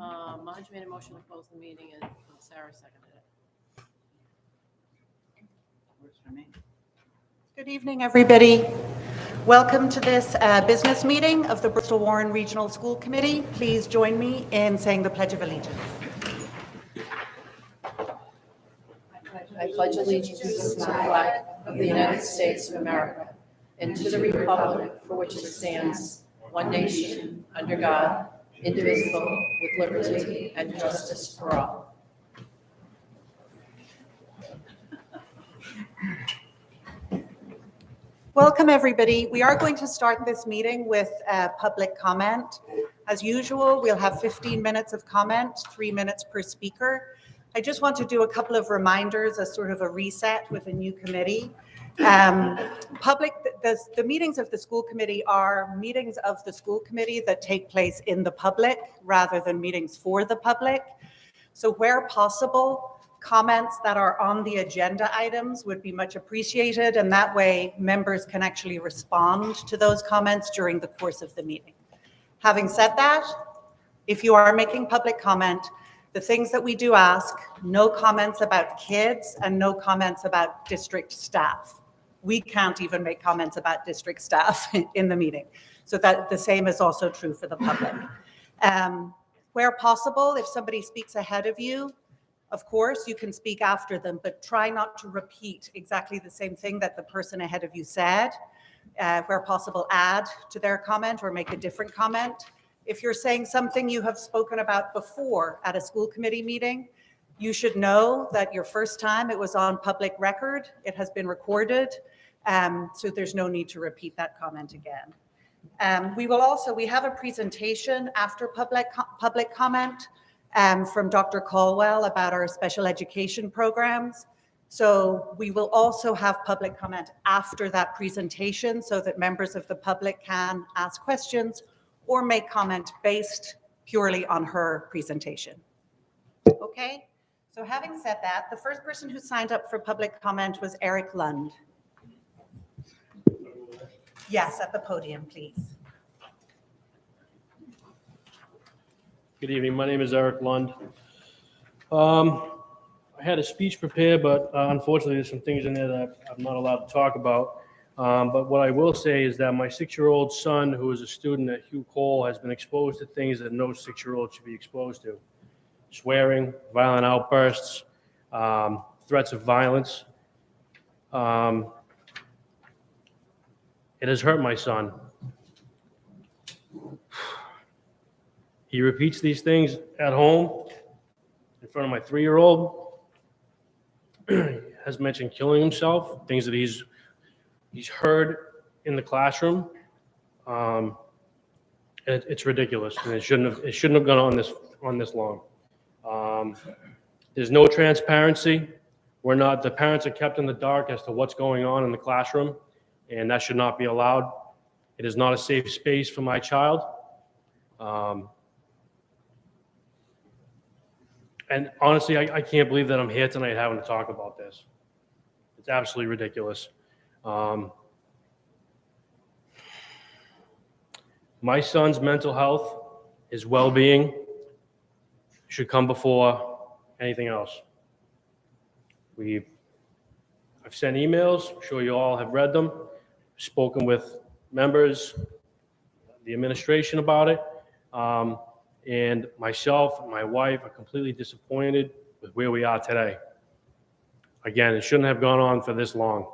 Marge made a motion to close the meeting and Sarah seconded it. Works for me. Good evening, everybody. Welcome to this business meeting of the Bristol Warren Regional School Committee. Please join me in saying the Pledge of Allegiance. I pledge allegiance to the flag of the United States of America and to the republic for which it stands, one nation, under God, indivisible, with liberty and justice for all. Welcome, everybody. We are going to start this meeting with public comment. As usual, we'll have 15 minutes of comment, 3 minutes per speaker. I just want to do a couple of reminders as sort of a reset with a new committee. The meetings of the school committee are meetings of the school committee that take place in the public rather than meetings for the public. So where possible, comments that are on the agenda items would be much appreciated, and that way members can actually respond to those comments during the course of the meeting. Having said that, if you are making public comment, the things that we do ask, no comments about kids and no comments about district staff. We can't even make comments about district staff in the meeting. So that the same is also true for the public. Where possible, if somebody speaks ahead of you, of course, you can speak after them, but try not to repeat exactly the same thing that the person ahead of you said. Where possible, add to their comment or make a different comment. If you're saying something you have spoken about before at a school committee meeting, you should know that your first time it was on public record, it has been recorded, so there's no need to repeat that comment again. We have a presentation after public comment from Dr. Caldwell about our special education programs. So we will also have public comment after that presentation so that members of the public can ask questions or make comment based purely on her presentation. Okay, so having said that, the first person who signed up for public comment was Eric Lund. Yes, at the podium, please. Good evening. My name is Eric Lund. I had a speech prepared, but unfortunately there's some things in there that I'm not allowed to talk about. But what I will say is that my 6-year-old son, who is a student at Hugh Cole, has been exposed to things that no 6-year-old should be exposed to. Swearing, violent outbursts, threats of violence. It has hurt my son. He repeats these things at home in front of my 3-year-old. Has mentioned killing himself, things that he's heard in the classroom. It's ridiculous, and it shouldn't have gone on this long. There's no transparency. The parents are kept in the dark as to what's going on in the classroom, and that should not be allowed. It is not a safe space for my child. And honestly, I can't believe that I'm here tonight having to talk about this. It's absolutely ridiculous. My son's mental health, his well-being, should come before anything else. I've sent emails. I'm sure you all have read them. Spoken with members, the administration about it. And myself and my wife are completely disappointed with where we are today. Again, it shouldn't have gone on for this long.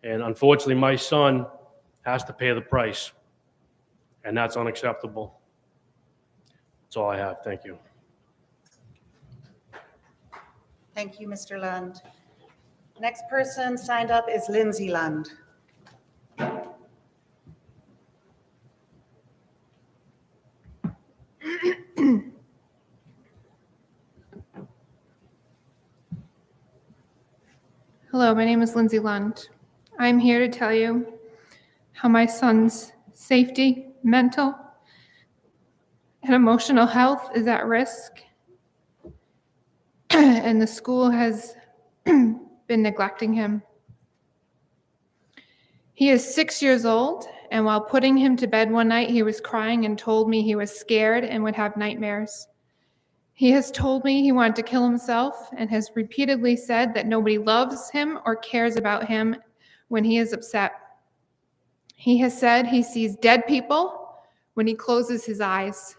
And unfortunately, my son has to pay the price. And that's unacceptable. That's all I have. Thank you. Thank you, Mr. Lund. Next person signed up is Lindsay Lund. Hello, my name is Lindsay Lund. I'm here to tell you how my son's safety, mental, and emotional health is at risk, and the school has been neglecting him. He is 6 years old, and while putting him to bed one night, he was crying and told me he was scared and would have nightmares. He has told me he wanted to kill himself and has repeatedly said that nobody loves him or cares about him when he is upset. He has said he sees dead people when he closes his eyes.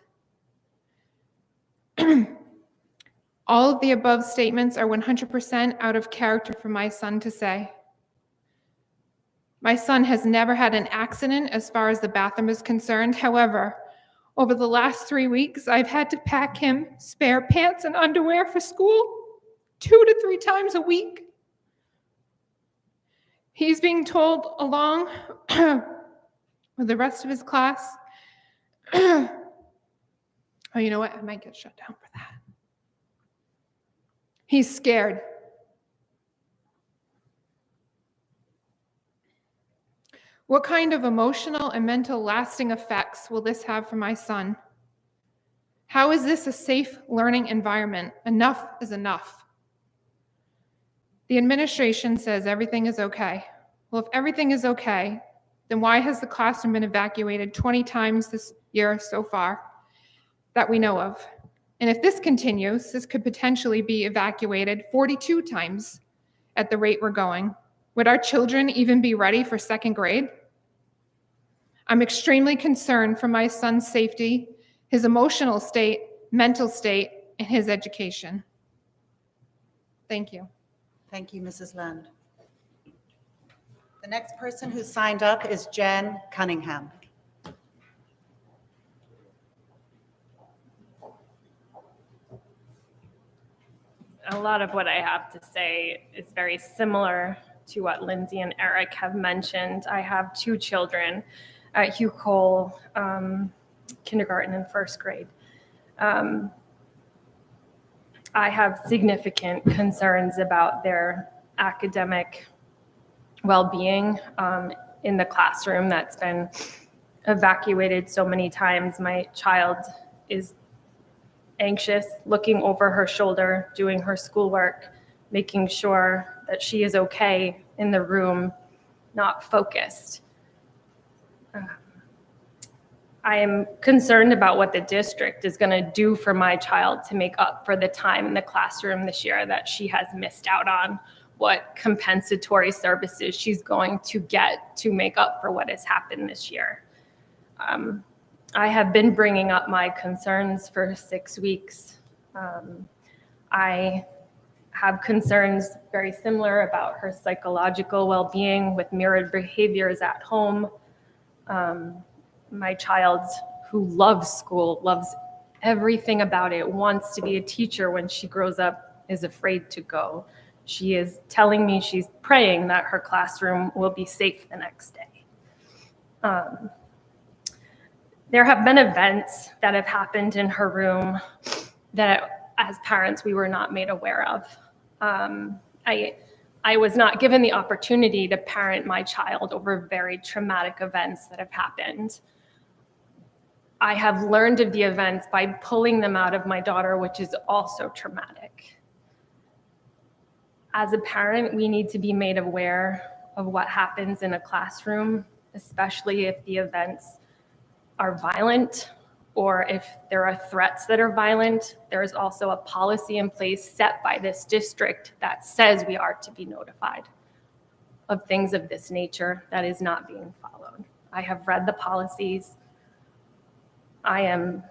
All of the above statements are 100% out of character for my son to say. My son has never had an accident as far as the bathroom is concerned. However, over the last 3 weeks, I've had to pack him spare pants and underwear for school 2 to 3 times a week. He's being told along with the rest of his class, oh, you know what? I might get shut down for that. He's scared. What kind of emotional and mental lasting effects will this have for my son? How is this a safe learning environment? Enough is enough. The administration says everything is okay. Well, if everything is okay, then why has the classroom been evacuated 20 times this year so far that we know of? And if this continues, this could potentially be evacuated 42 times at the rate we're going. Would our children even be ready for second grade? I'm extremely concerned for my son's safety, his emotional state, mental state, and his education. Thank you. Thank you, Mrs. Land. The next person who signed up is Jen Cunningham. A lot of what I have to say is very similar to what Lindsay and Eric have mentioned. I have 2 children at Hugh Cole, kindergarten and first grade. I have significant concerns about their academic well-being in the classroom that's been evacuated so many times. My child is anxious, looking over her shoulder, doing her schoolwork, making sure that she is okay in the room, not focused. I am concerned about what the district is going to do for my child to make up for the time in the classroom this year that she has missed out on, what compensatory services she's going to get to make up for what has happened this year. I have been bringing up my concerns for 6 weeks. I have concerns very similar about her psychological well-being with mirrored behaviors at home. My child, who loves school, loves everything about it, wants to be a teacher when she grows up, is afraid to go. She is telling me she's praying that her classroom will be safe the next day. There have been events that have happened in her room that, as parents, we were not made aware of. I was not given the opportunity to parent my child over very traumatic events that have happened. I have learned of the events by pulling them out of my daughter, which is also traumatic. As a parent, we need to be made aware of what happens in a classroom, especially if the events are violent or if there are threats that are violent. There is also a policy in place set by this district that says we are to be notified of things of this nature that is not being followed. I have read the policies. I am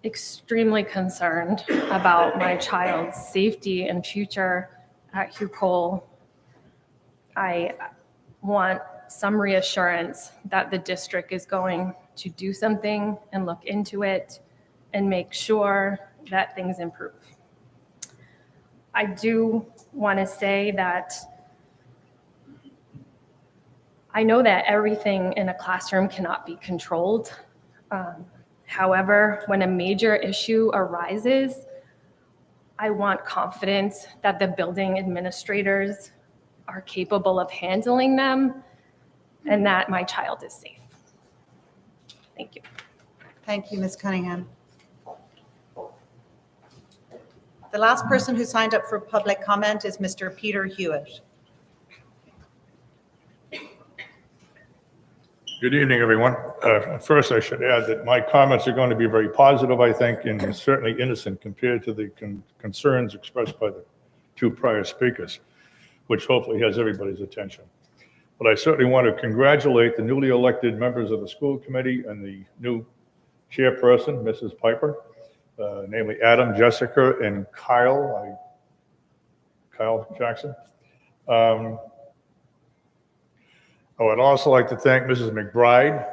extremely concerned about my child's safety and future at Hugh Cole. I want some reassurance that the district is going to do something and look into it and make sure that things improve. I do want to say that I know that everything in a classroom cannot be controlled. However, when a major issue arises, I want confidence that the building administrators are capable of handling them and that my child is safe. Thank you. Thank you, Ms. Cunningham. The last person who signed up for public comment is Mr. Peter Hewitt. Good evening, everyone. First, I should add that my comments are going to be very positive, I think, and certainly innocent compared to the concerns expressed by the two prior speakers, which hopefully has everybody's attention. But I certainly want to congratulate the newly elected members of the school committee and the new chairperson, Mrs. Piper, namely Adam, Jessica, and Kyle Jackson. I would also like to thank Mrs. McBride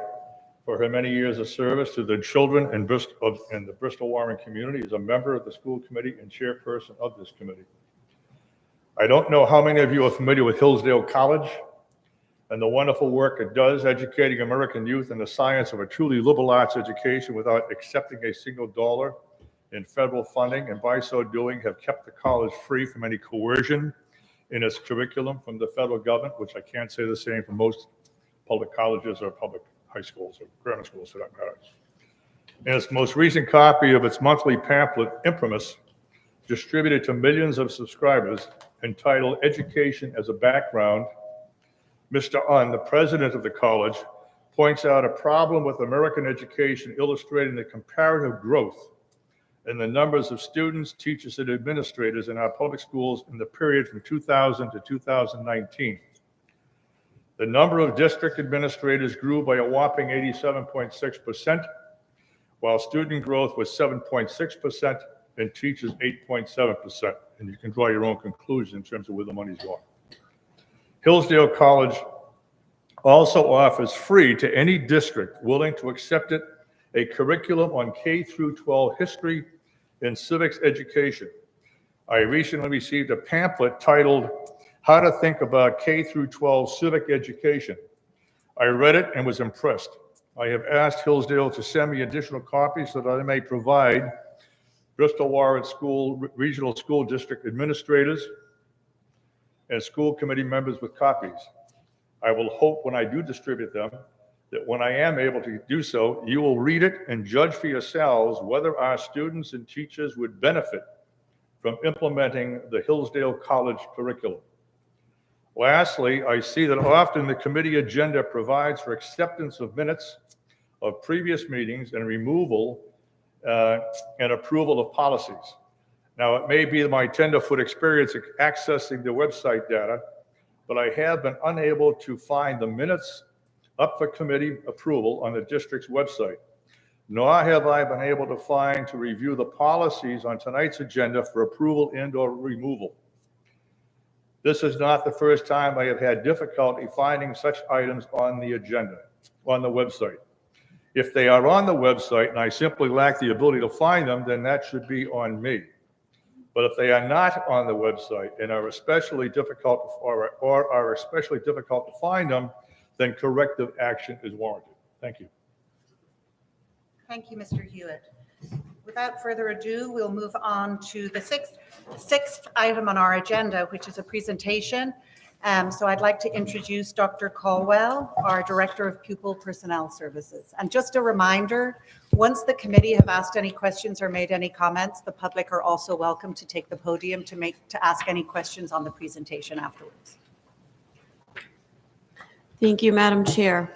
for her many years of service to the children in the Bristol Warren community as a member of the school committee and chairperson of this committee. I don't know how many of you are familiar with Hillsdale College and the wonderful work it does educating American youth in the science of a truly liberal arts education without accepting a single dollar in federal funding, and by so doing have kept the college free from any coercion in its curriculum from the federal government, which I can't say the same for most public colleges or public high schools or grammar schools for that matter. In its most recent copy of its monthly pamphlet, Imprimis, distributed to millions of subscribers, entitled Education as a Background, Mr. Unn, the president of the college, points out a problem with American education, illustrating the comparative growth in the numbers of students, teachers, and administrators in our public schools in the period from 2000 to 2019. The number of district administrators grew by a whopping 87.6%, while student growth was 7.6% and teachers 8.7%. And you can draw your own conclusion in terms of where the money's going. Hillsdale College also offers free to any district willing to accept it a curriculum on K through 12 history and civics education. I recently received a pamphlet titled How to Think About K through 12 Civic Education. I read it and was impressed. I have asked Hillsdale to send me additional copies so that I may provide Bristol Warren Regional School District administrators and school committee members with copies. I will hope when I do distribute them that when I am able to do so, you will read it and judge for yourselves whether our students and teachers would benefit from implementing the Hillsdale College curriculum. Lastly, I see that often the committee agenda provides for acceptance of minutes of previous meetings and removal and approval of policies. Now, it may be my tenderfoot experience accessing the website data, but I have been unable to find the minutes up for committee approval on the district's website, nor have I been able to find to review the policies on tonight's agenda for approval and/or removal. This is not the first time I have had difficulty finding such items on the agenda, on the website. If they are on the website and I simply lack the ability to find them, then that should be on me. But if they are not on the website and are especially difficult or are especially difficult to find them, then corrective action is warranted. Thank you. Thank you, Mr. Hewitt. Without further ado, we'll move on to the sixth item on our agenda, which is a presentation. So I'd like to introduce Dr. Caldwell, our Director of Pupil Personnel Services. And just a reminder, once the committee have asked any questions or made any comments, the public are also welcome to take the podium to ask any questions on the presentation afterwards. Thank you, Madam Chair.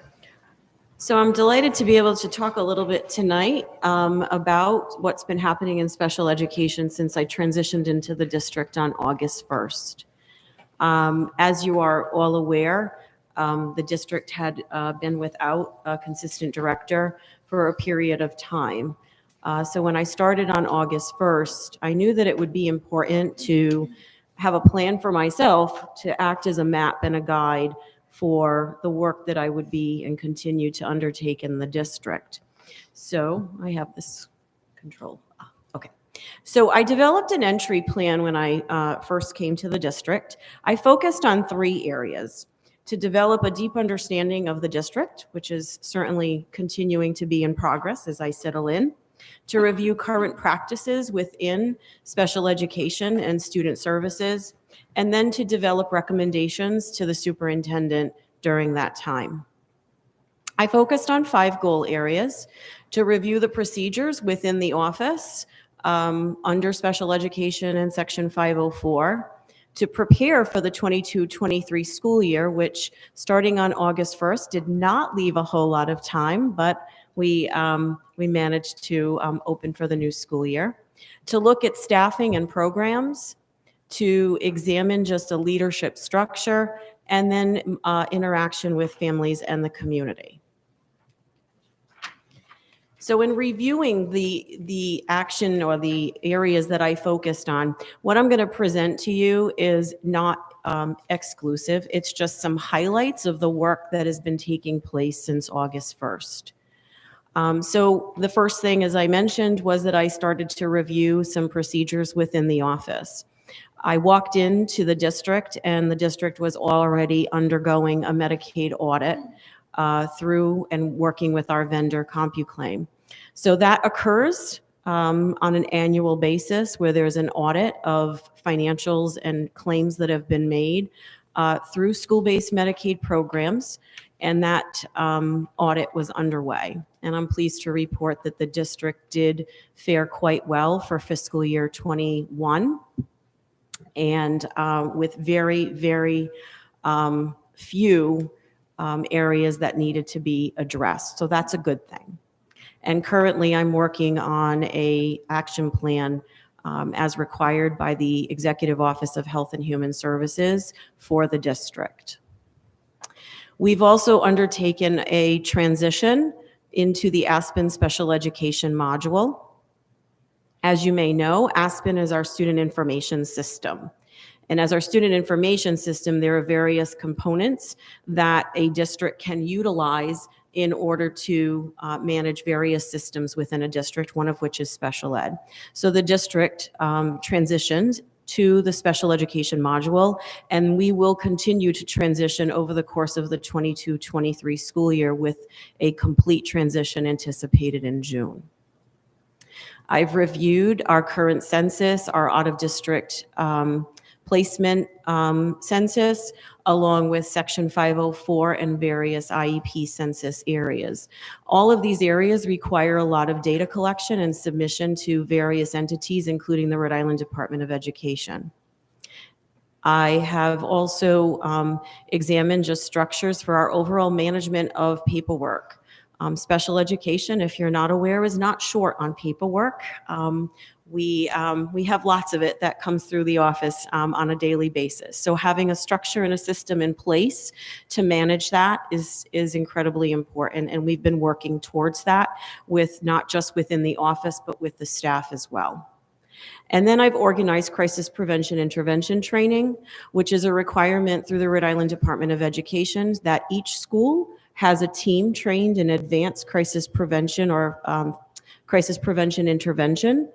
So I'm delighted to be able to talk a little bit tonight about what's been happening in special education since I transitioned into the district on August 1st. As you are all aware, the district had been without a consistent director for a period of time. So when I started on August 1st, I knew that it would be important to have a plan for myself to act as a map and a guide for the work that I would be and continue to undertake in the district. So I have this control. Okay. So I developed an entry plan when I first came to the district. I focused on 3 areas: to develop a deep understanding of the district, which is certainly continuing to be in progress as I settle in, to review current practices within special education and student services, and then to develop recommendations to the superintendent during that time. I focused on 5 goal areas: to review the procedures within the office under special education and Section 504, To prepare for the 22-23 school year, which starting on August 1st did not leave a whole lot of time, but we managed to open for the new school year. To look at staffing and programs, to examine just a leadership structure, and then interaction with families and the community. So in reviewing the action or the areas that I focused on, what I'm going to present to you is not exclusive. It's just some highlights of the work that has been taking place since August 1st. So the first thing, as I mentioned, was that I started to review some procedures within the office. I walked into the district, and the district was already undergoing a Medicaid audit through and working with our vendor CompuClaim. So that occurs on an annual basis, where there's an audit of financials and claims that have been made through school-based Medicaid programs, and that audit was underway. And I'm pleased to report that the district did fare quite well for fiscal year 21, and with very, very few areas that needed to be addressed. So that's a good thing. And currently, I'm working on a action plan as required by the Executive Office of Health and Human Services for the district. We've also undertaken a transition into the Aspen Special Education module. As you may know, Aspen is our student information system. And as our student information system, there are various components that a district can utilize in order to manage various systems within a district, one of which is special ed. So the district transitioned to the special education module, and we will continue to transition over the course of the 22-23 school year, with a complete transition anticipated in June. I've reviewed our current census, our out-of-district placement census, along with Section 504 and various IEP census areas. All of these areas require a lot of data collection and submission to various entities, including the Rhode Island Department of Education. I have also examined just structures for our overall management of paperwork. Special education, if you're not aware, is not short on paperwork. We have lots of it that comes through the office on a daily basis. So having a structure and a system in place to manage that is incredibly important, and we've been working towards that, with not just within the office, but with the staff as well. And then I've organized crisis prevention intervention training, which is a requirement through the Rhode Island Department of Education that each school has a team trained in advanced crisis prevention or crisis prevention intervention.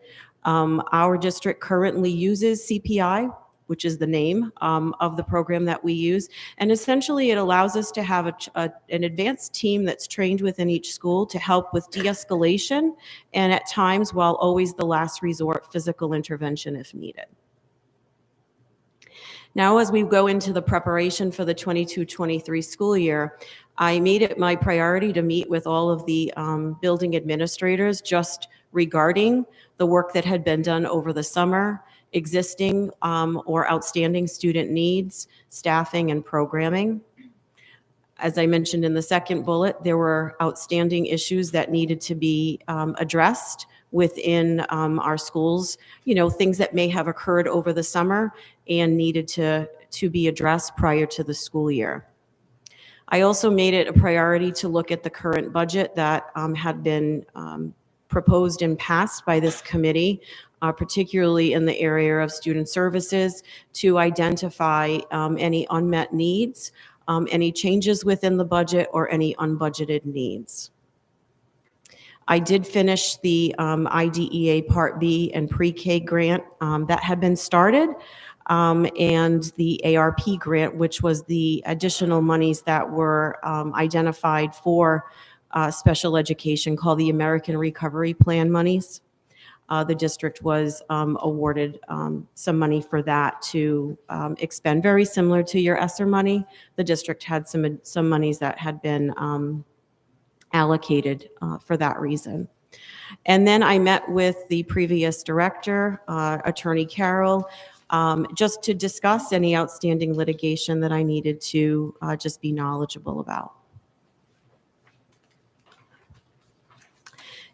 Our district currently uses CPI, which is the name of the program that we use. And essentially, it allows us to have an advanced team that's trained within each school to help with de-escalation, and at times, while always the last resort, physical intervention if needed. Now, as we go into the preparation for the 22-23 school year, I made it my priority to meet with all of the building administrators just regarding the work that had been done over the summer, existing or outstanding student needs, staffing, and programming. As I mentioned in the second bullet, there were outstanding issues that needed to be addressed within our schools, things that may have occurred over the summer and needed to be addressed prior to the school year. I also made it a priority to look at the current budget that had been proposed and passed by this committee, particularly in the area of student services, to identify any unmet needs, any changes within the budget, or any unbudgeted needs. I did finish the IDEA Part B and pre-K grant that had been started, and the ARP grant, which was the additional monies that were identified for special education, called the American Recovery Plan monies. The district was awarded some money for that to expend, very similar to your ESSER money. The district had some monies that had been allocated for that reason. And then I met with the previous director, Attorney Carroll, just to discuss any outstanding litigation that I needed to just be knowledgeable about.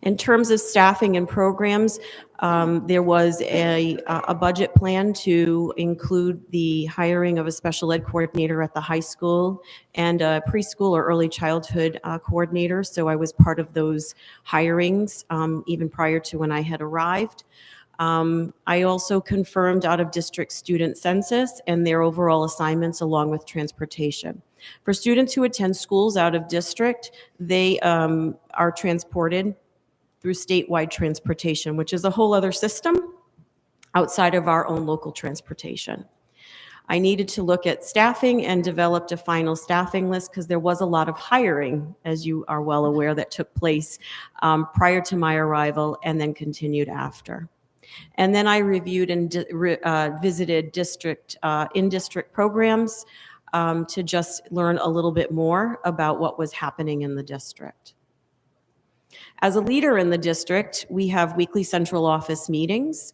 In terms of staffing and programs, there was a budget plan to include the hiring of a special ed coordinator at the high school and a preschool or early childhood coordinator. So I was part of those hirings even prior to when I had arrived. I also confirmed out-of-district student census and their overall assignments along with transportation. For students who attend schools out of district, they are transported through statewide transportation, which is a whole other system outside of our own local transportation. I needed to look at staffing and developed a final staffing list because there was a lot of hiring, as you are well aware, that took place prior to my arrival and then continued after. And then I reviewed and visited in-district programs to just learn a little bit more about what was happening in the district. As a leader in the district, we have weekly central office meetings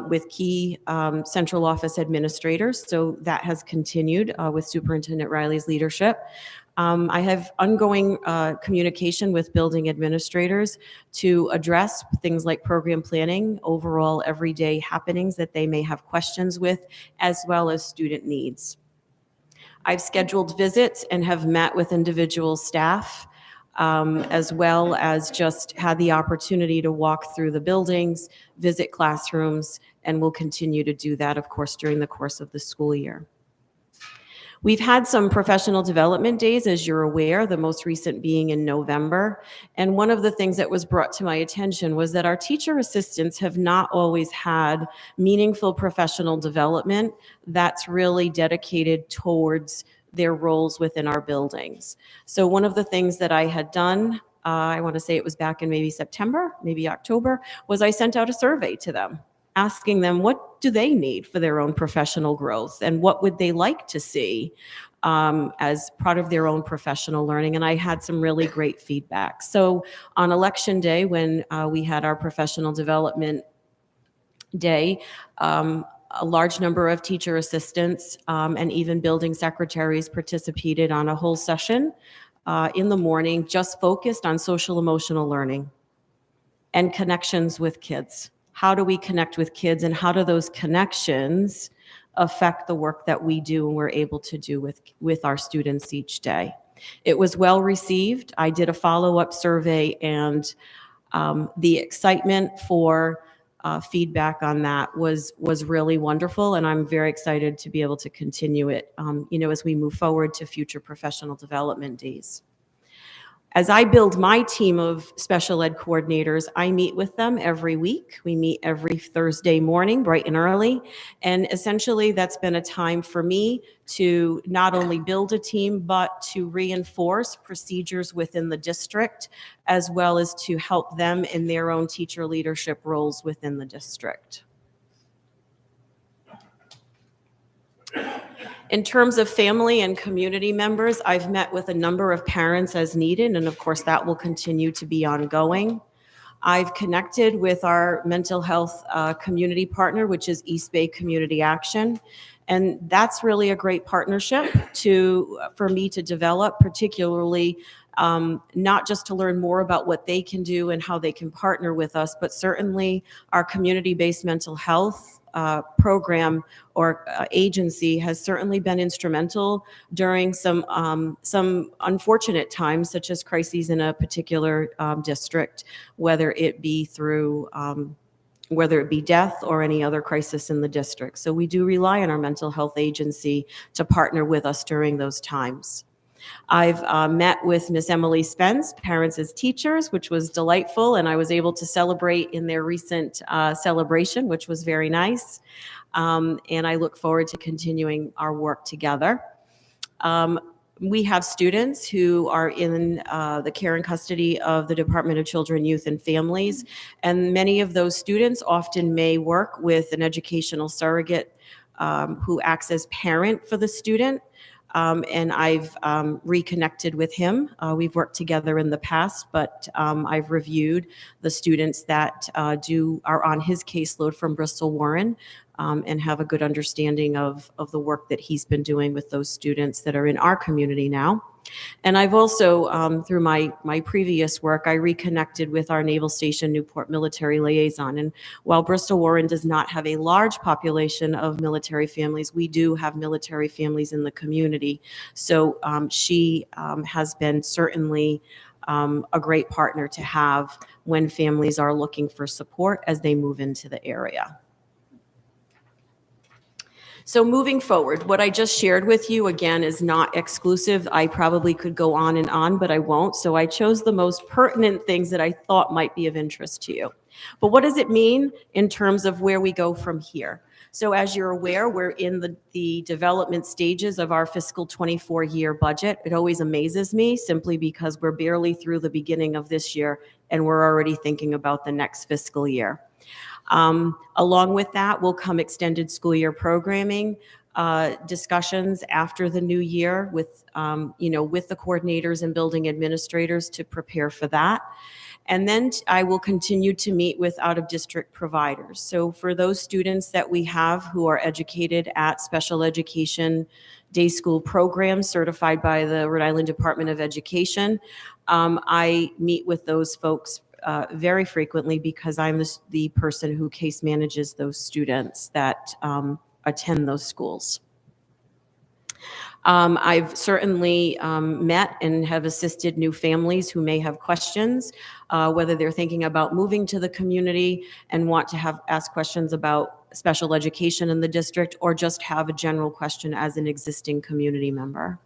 with key central office administrators. So that has continued with Superintendent Riley's leadership. I have ongoing communication with building administrators to address things like program planning, overall everyday happenings that they may have questions with, as well as student needs. I've scheduled visits and have met with individual staff, as well as just had the opportunity to walk through the buildings, visit classrooms, and will continue to do that, of course, during the course of the school year. We've had some professional development days, as you're aware, the most recent being in November. And one of the things that was brought to my attention was that our teacher assistants have not always had meaningful professional development that's really dedicated towards their roles within our buildings. So one of the things that I had done, I want to say it was back in maybe September, maybe October, was I sent out a survey to them, asking them what do they need for their own professional growth and what would they like to see as part of their own professional learning. And I had some really great feedback. So on election day, when we had our professional development day, a large number of teacher assistants and even building secretaries participated on a whole session in the morning, just focused on social emotional learning and connections with kids. How do we connect with kids, and how do those connections affect the work that we do and we're able to do with our students each day? It was well received. I did a follow-up survey, and the excitement for feedback on that was really wonderful, and I'm very excited to be able to continue it, as we move forward to future professional development days. As I build my team of special ed coordinators, I meet with them every week. We meet every Thursday morning, bright and early. And essentially, that's been a time for me to not only build a team, but to reinforce procedures within the district, as well as to help them in their own teacher leadership roles within the district. In terms of family and community members, I've met with a number of parents as needed, and of course that will continue to be ongoing. I've connected with our mental health community partner, which is East Bay Community Action, and that's really a great partnership for me to develop, particularly not just to learn more about what they can do and how they can partner with us, but certainly our community-based mental health program or agency has certainly been instrumental during some unfortunate times, such as crises in a particular district, whether it be death or any other crisis in the district. So we do rely on our mental health agency to partner with us during those times. I've met with Miss Emily Spence, Parents as Teachers, which was delightful, and I was able to celebrate in their recent celebration, which was very nice. And I look forward to continuing our work together. We have students who are in the care and custody of the Department of Children, Youth, and Families, and many of those students often may work with an educational surrogate who acts as parent for the student. And I've reconnected with him. We've worked together in the past, but I've reviewed the students that are on his caseload from Bristol Warren, and have a good understanding of the work that he's been doing with those students that are in our community now. And I've also, through my previous work, I reconnected with our Naval Station Newport military liaison. And while Bristol Warren does not have a large population of military families, we do have military families in the community. So she has been certainly a great partner to have when families are looking for support as they move into the area. So moving forward, what I just shared with you, again, is not exclusive. I probably could go on and on, but I won't. So I chose the most pertinent things that I thought might be of interest to you. But what does it mean in terms of where we go from here? So as you're aware, we're in the development stages of our fiscal 24-year budget. It always amazes me simply because we're barely through the beginning of this year and we're already thinking about the next fiscal year. Along with that will come extended school year programming, discussions after the new year with the coordinators and building administrators to prepare for that. And then I will continue to meet with out-of-district providers. So for those students that we have who are educated at special education day school programs certified by the Rhode Island Department of Education, I meet with those folks very frequently because I'm the person who case manages those students that attend those schools. I've certainly met and have assisted new families who may have questions, whether they're thinking about moving to the community and want to ask questions about special education in the district, or just have a general question as an existing community member.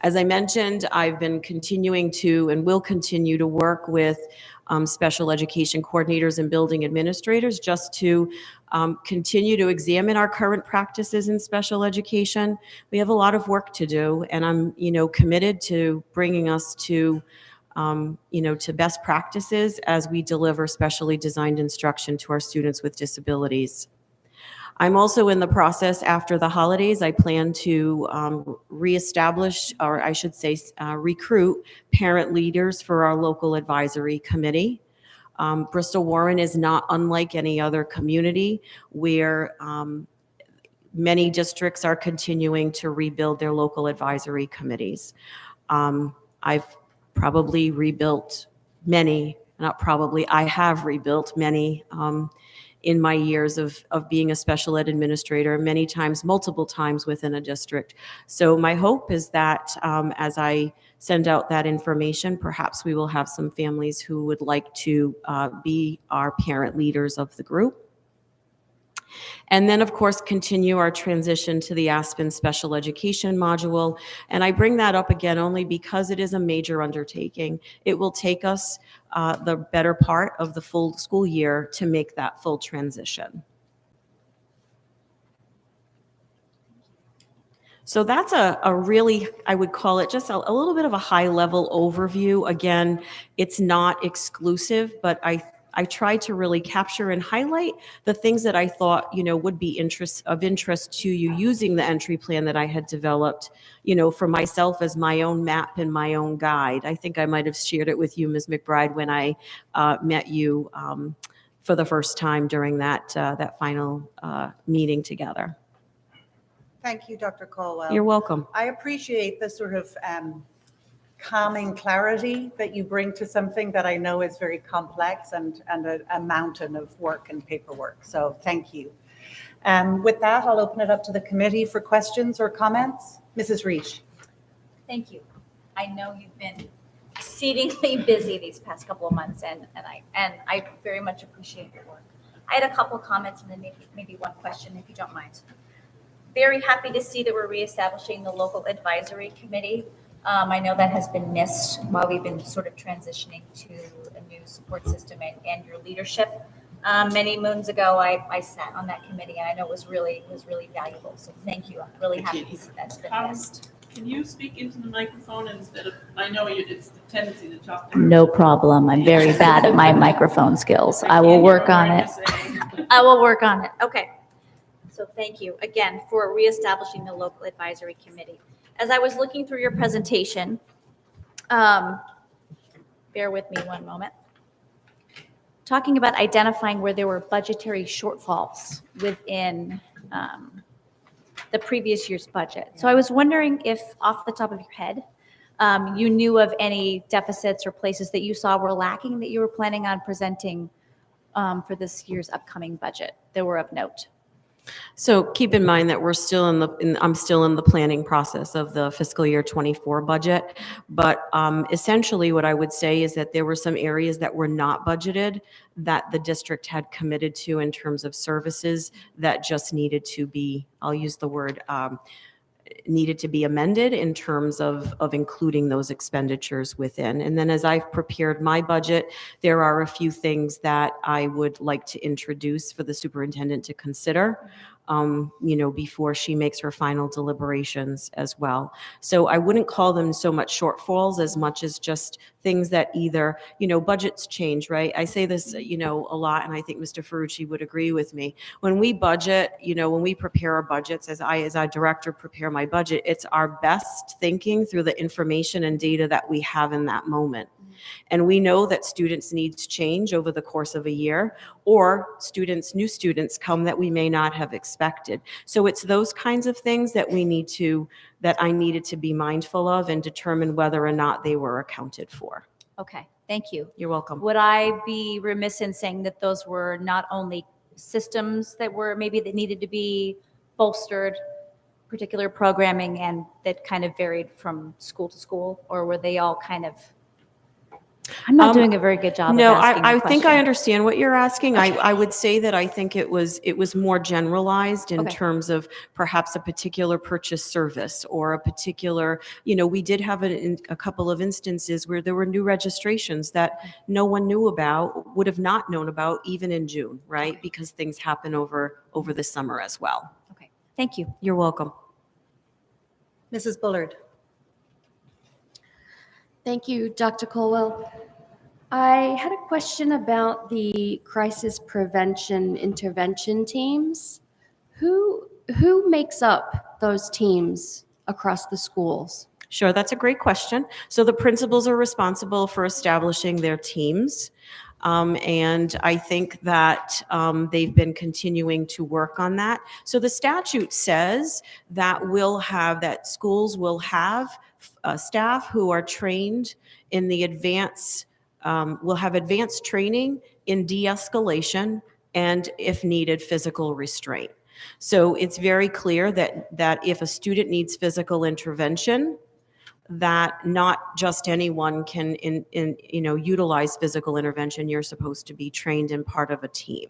As I mentioned, I've been continuing to and will continue to work with special education coordinators and building administrators just to continue to examine our current practices in special education. We have a lot of work to do, and I'm, committed to bringing us to best practices as we deliver specially designed instruction to our students with disabilities. I'm also in the process after the holidays. I plan to reestablish, or I should say, recruit parent leaders for our local advisory committee. Bristol Warren is not unlike any other community where many districts are continuing to rebuild their local advisory committees. I've probably rebuilt many, not probably, I have rebuilt many in my years of being a special ed administrator, many times, multiple times within a district. So my hope is that as I send out that information, perhaps we will have some families who would like to be our parent leaders of the group. And then, of course, continue our transition to the Aspen special education module. And I bring that up again only because it is a major undertaking. It will take us the better part of the full school year to make that full transition. So that's a really, I would call it just a little bit of a high level overview. Again, it's not exclusive, but I tried to really capture and highlight the things that I thought, would be of interest to you using the entry plan that I had developed, for myself as my own map and my own guide. I think I might have shared it with you, Ms. McBride, when I met you for the first time during that final meeting together. Thank you, Dr. Caldwell. You're welcome. I appreciate the sort of calming clarity that you bring to something that I know is very complex and a mountain of work and paperwork. So thank you. With that, I'll open it up to the committee for questions or comments. Mrs. Reich. Thank you. I know you've been exceedingly busy these past couple of months, and I very much appreciate your work. I had a couple of comments and then maybe one question, if you don't mind. Very happy to see that we're reestablishing the local advisory committee. I know that has been missed while we've been sort of transitioning to a new support system and your leadership. Many moons ago, I sat on that committee, and I know it was really valuable. So thank you. I'm really happy to see that's been missed. Can you speak into the microphone instead of, I know it's the tendency to talk. No problem. I'm very bad at my microphone skills. I will work on it. I will work on it. Okay. So thank you again for reestablishing the local advisory committee. As I was looking through your presentation, bear with me one moment, talking about identifying where there were budgetary shortfalls within the previous year's budget. So I was wondering if, off the top of your head, you knew of any deficits or places that you saw were lacking that you were planning on presenting for this year's upcoming budget that were of note. So keep in mind that we're still I'm still in the planning process of the fiscal year 24 budget. But essentially what I would say is that there were some areas that were not budgeted that the district had committed to in terms of services that just needed to be, I'll use the word, needed to be amended in terms of including those expenditures within. And then as I've prepared my budget, there are a few things that I would like to introduce for the superintendent to consider, before she makes her final deliberations as well. So I wouldn't call them so much shortfalls as much as just things that either, budgets change, right? I say this, a lot, and I think Mr. Ferrucci would agree with me. When we budget, when we prepare our budgets, as our director prepare my budget, it's our best thinking through the information and data that we have in that moment. And we know that students' needs change over the course of a year, or new students come that we may not have expected. So it's those kinds of things that I needed to be mindful of and determine whether or not they were accounted for. Okay, thank you. You're welcome. Would I be remiss in saying that those were not only systems that needed to be bolstered, particular programming, and that kind of varied from school to school, or were they all kind of? I'm not doing a very good job. No, of asking I the think I question. understand what you're asking. Okay. I would say that I think it was more generalized in Okay. terms of perhaps a particular purchase service or a particular, we did have a couple of instances where there were new registrations that no one knew about, would have not known about even in June, right? Because things happen over the summer as well. Okay, thank you. You're welcome. Mrs. Bullard. Thank you, Dr. Colwell. I had a question about the crisis prevention intervention teams. Who makes up those teams across the schools? Sure, that's a great question. So the principals are responsible for establishing their teams. And I think that they've been continuing to work on that. So the statute says that schools will have staff who are trained in the will have advanced training in de-escalation and, if needed, physical restraint. So it's very clear that if a student needs physical intervention, that not just anyone can utilize physical intervention. You're supposed to be trained in part of a team.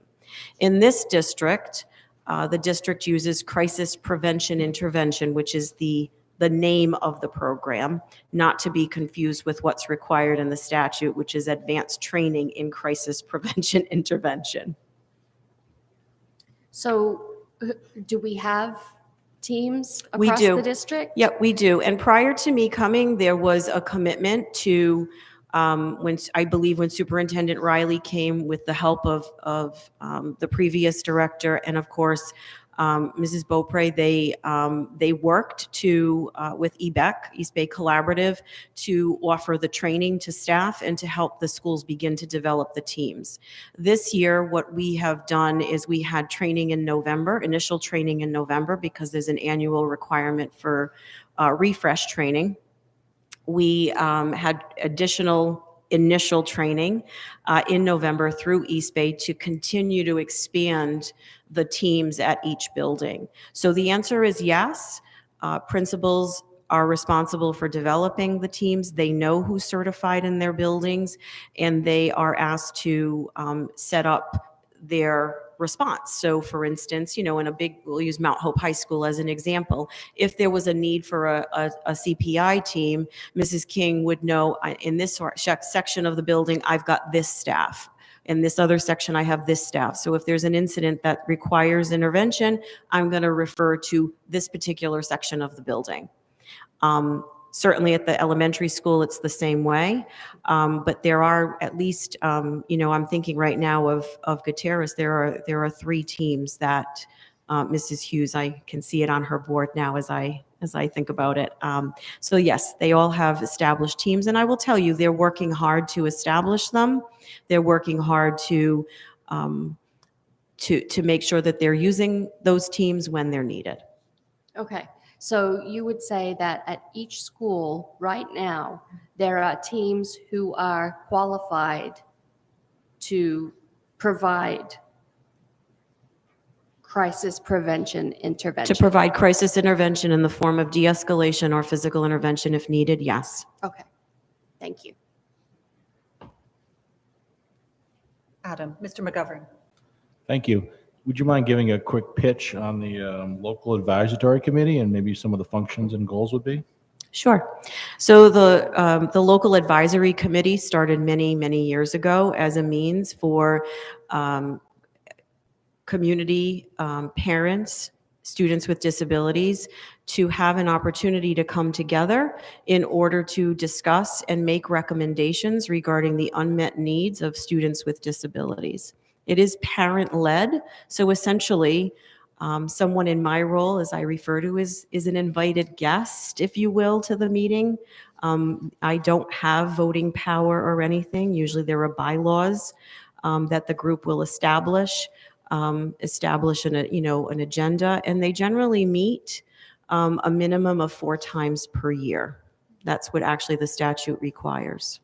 In this district, the district uses crisis prevention intervention, which is the name of the program, not to be confused with what's required in the statute, which is advanced training in crisis prevention intervention. So do we have teams We across do. the district? Yep, we do. And prior to me coming, there was a commitment to, when Superintendent Riley came with the help of the previous director and of course, Mrs. Beaupre, they worked with EBEC, East Bay Collaborative, to offer the training to staff and to help the schools begin to develop the teams. This year, what we have done is we had training in November, initial training in November, because there's an annual requirement for refresh training. We had additional initial training in November through East Bay to continue to expand the teams at each building. So the answer is yes. Principals are responsible for developing the teams. They know who's certified in their buildings, and they are asked to set up their response. So for instance, we'll use Mount Hope High School as an example. If there was a need for a CPI team, Mrs. King would know, in this section of the building, I've got this staff. In this other section, I have this staff. So if there's an incident that requires intervention, I'm going to refer to this particular section of the building. Certainly at the elementary school, it's the same way. But there are at least, I'm thinking right now of Gutierrez, there are 3 teams that Mrs. Hughes, I can see it on her board now as I as I think about it. So yes, they all have established teams, and I will tell you, they're working hard to establish them. They're working hard to make sure that they're using those teams when they're needed. Okay, so you would say that at each school right now, there are teams who are qualified to provide crisis prevention intervention? To provide crisis intervention in the form of de-escalation or physical intervention if needed, yes. Okay, thank you. Adam, Mr. McGovern. Thank you. Would you mind giving a quick pitch on the local advisory committee and maybe some of the functions and goals would be? Sure. So the local advisory committee started many, many years ago as a means for community parents, students with disabilities to have an opportunity to come together in order to discuss and make recommendations regarding the unmet needs of students with disabilities. It is parent-led, so essentially, someone in my role, as I refer to, is an invited guest, if you will, to the meeting. I don't have voting power or anything. Usually there are bylaws that the group will establish an agenda, and they generally meet a minimum of 4 times per year. That's what actually the statute requires.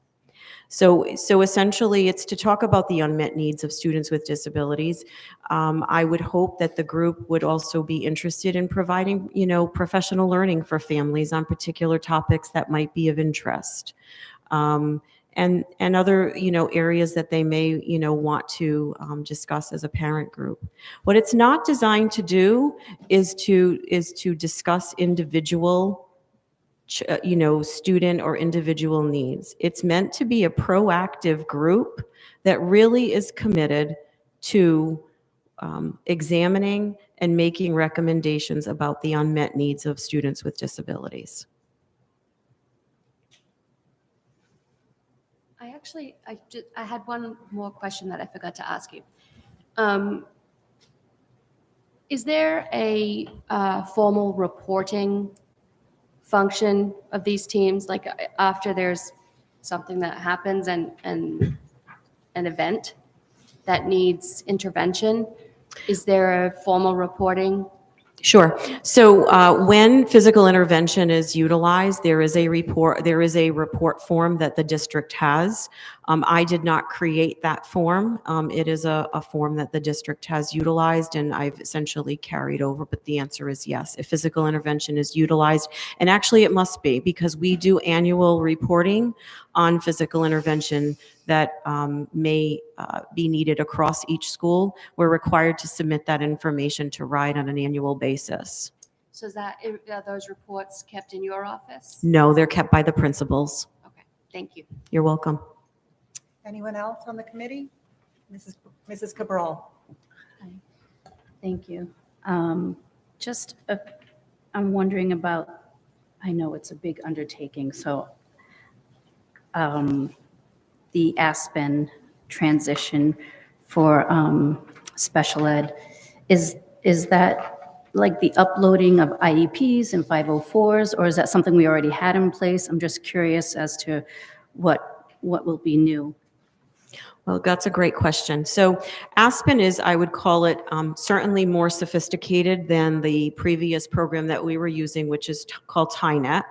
So essentially, it's to talk about the unmet needs of students with disabilities. I would hope that the group would also be interested in providing, professional learning for families on particular topics that might be of interest. And other, areas that they may, want to discuss as a parent group. What it's not designed to do is to discuss individual student or individual needs. It's meant to be a proactive group that really is committed to examining and making recommendations about the unmet needs of students with disabilities. I had one more question that I forgot to ask you. Is there a formal reporting function of these teams, like after there's something that happens and an event that needs intervention? Is there a formal reporting? Sure. So when physical intervention is utilized, there is a report form that the district has. I did not create that form. It is a form that the district has utilized, and I've essentially carried over, but the answer is yes. If physical intervention is utilized, and actually it must be, because we do annual reporting on physical intervention that may be needed across each school. We're required to submit that information to RIDE on an annual basis. So are those reports kept in your office? No, they're kept by the principals. Okay, thank you. You're welcome. Anyone else on the committee? Mrs. Cabral. Thank you. I'm wondering about, I know it's a big undertaking, so the Aspen transition for special ed, is that like the uploading of IEPs and 504s, or is that something we already had in place? I'm just curious as to what will be new. Well, that's a great question. So Aspen is, I would call it, certainly more sophisticated than the previous program that we were using, which is called TINET.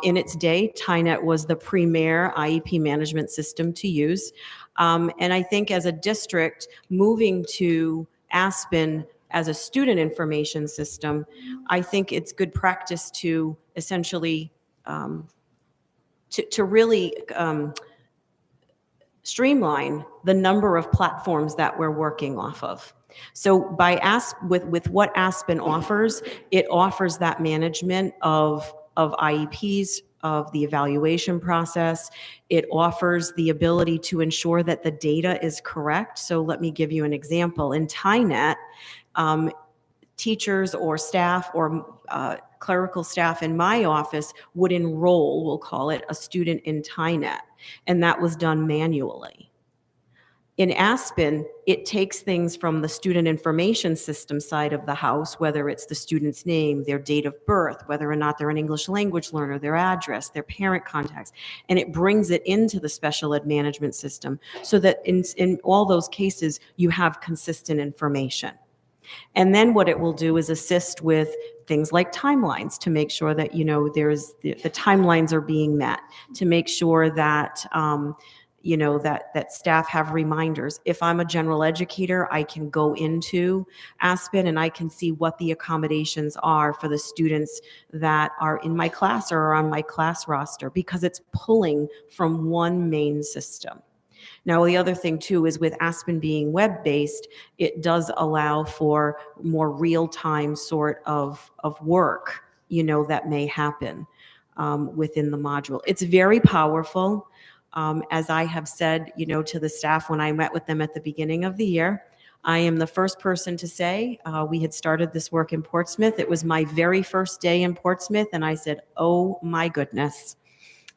In its day, TINET was the premier IEP management system to use. And I think as a district, moving to Aspen as a student information system, I think it's good practice to essentially, to really streamline the number of platforms that we're working off of. So with what Aspen offers, it offers that management of IEPs, of the evaluation process. It offers the ability to ensure that the data is correct. So let me give you an example. In TINET, teachers or staff or clerical staff in my office would enroll, we'll call it, a student in TINET, and that was done manually. In Aspen, it takes things from the student information system side of the house, whether it's the student's name, their date of birth, whether or not they're an English language learner, their address, their parent contacts, and it brings it into the special ed management system so that in all those cases, you have consistent information. And then what it will do is assist with things like timelines to make sure that, there's the timelines are being met, to make sure that, that staff have reminders. If I'm a general educator, I can go into Aspen and I can see what the accommodations are for the students that are in my class or are on my class roster, because it's pulling from one main system. Now, the other thing too is with Aspen being web-based, it does allow for more real-time sort of work, that may happen within the module. It's very powerful. As I have said, to the staff when I met with them at the beginning of the year, I am the first person to say we had started this work in Portsmouth. It was my very first day in Portsmouth, and I said, oh my goodness.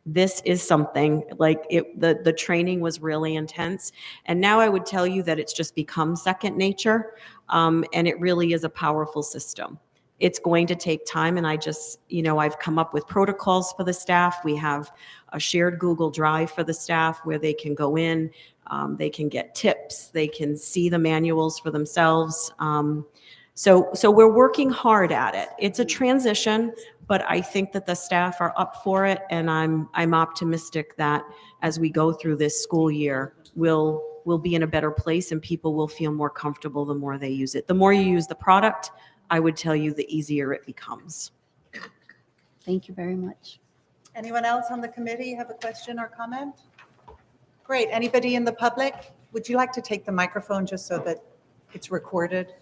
This is something like the training was really intense. And now I would tell you that it's just become second nature. And it really is a powerful system. It's going to take time. And I've come up with protocols for the staff. We have a shared Google Drive for the staff where they can go in, they can get tips, they can see the manuals for themselves. So we're working hard at it. It's a transition, but I think that the staff are up for it, and I'm optimistic that as we go through this school year, we'll be in a better place and people will feel more comfortable the more they use it. The more you use the product, I would tell you, the easier it becomes. Thank you very much. Anyone else on the committee have a question or comment? Great. Anybody in the public? Would you like to take the microphone just so that it's recorded?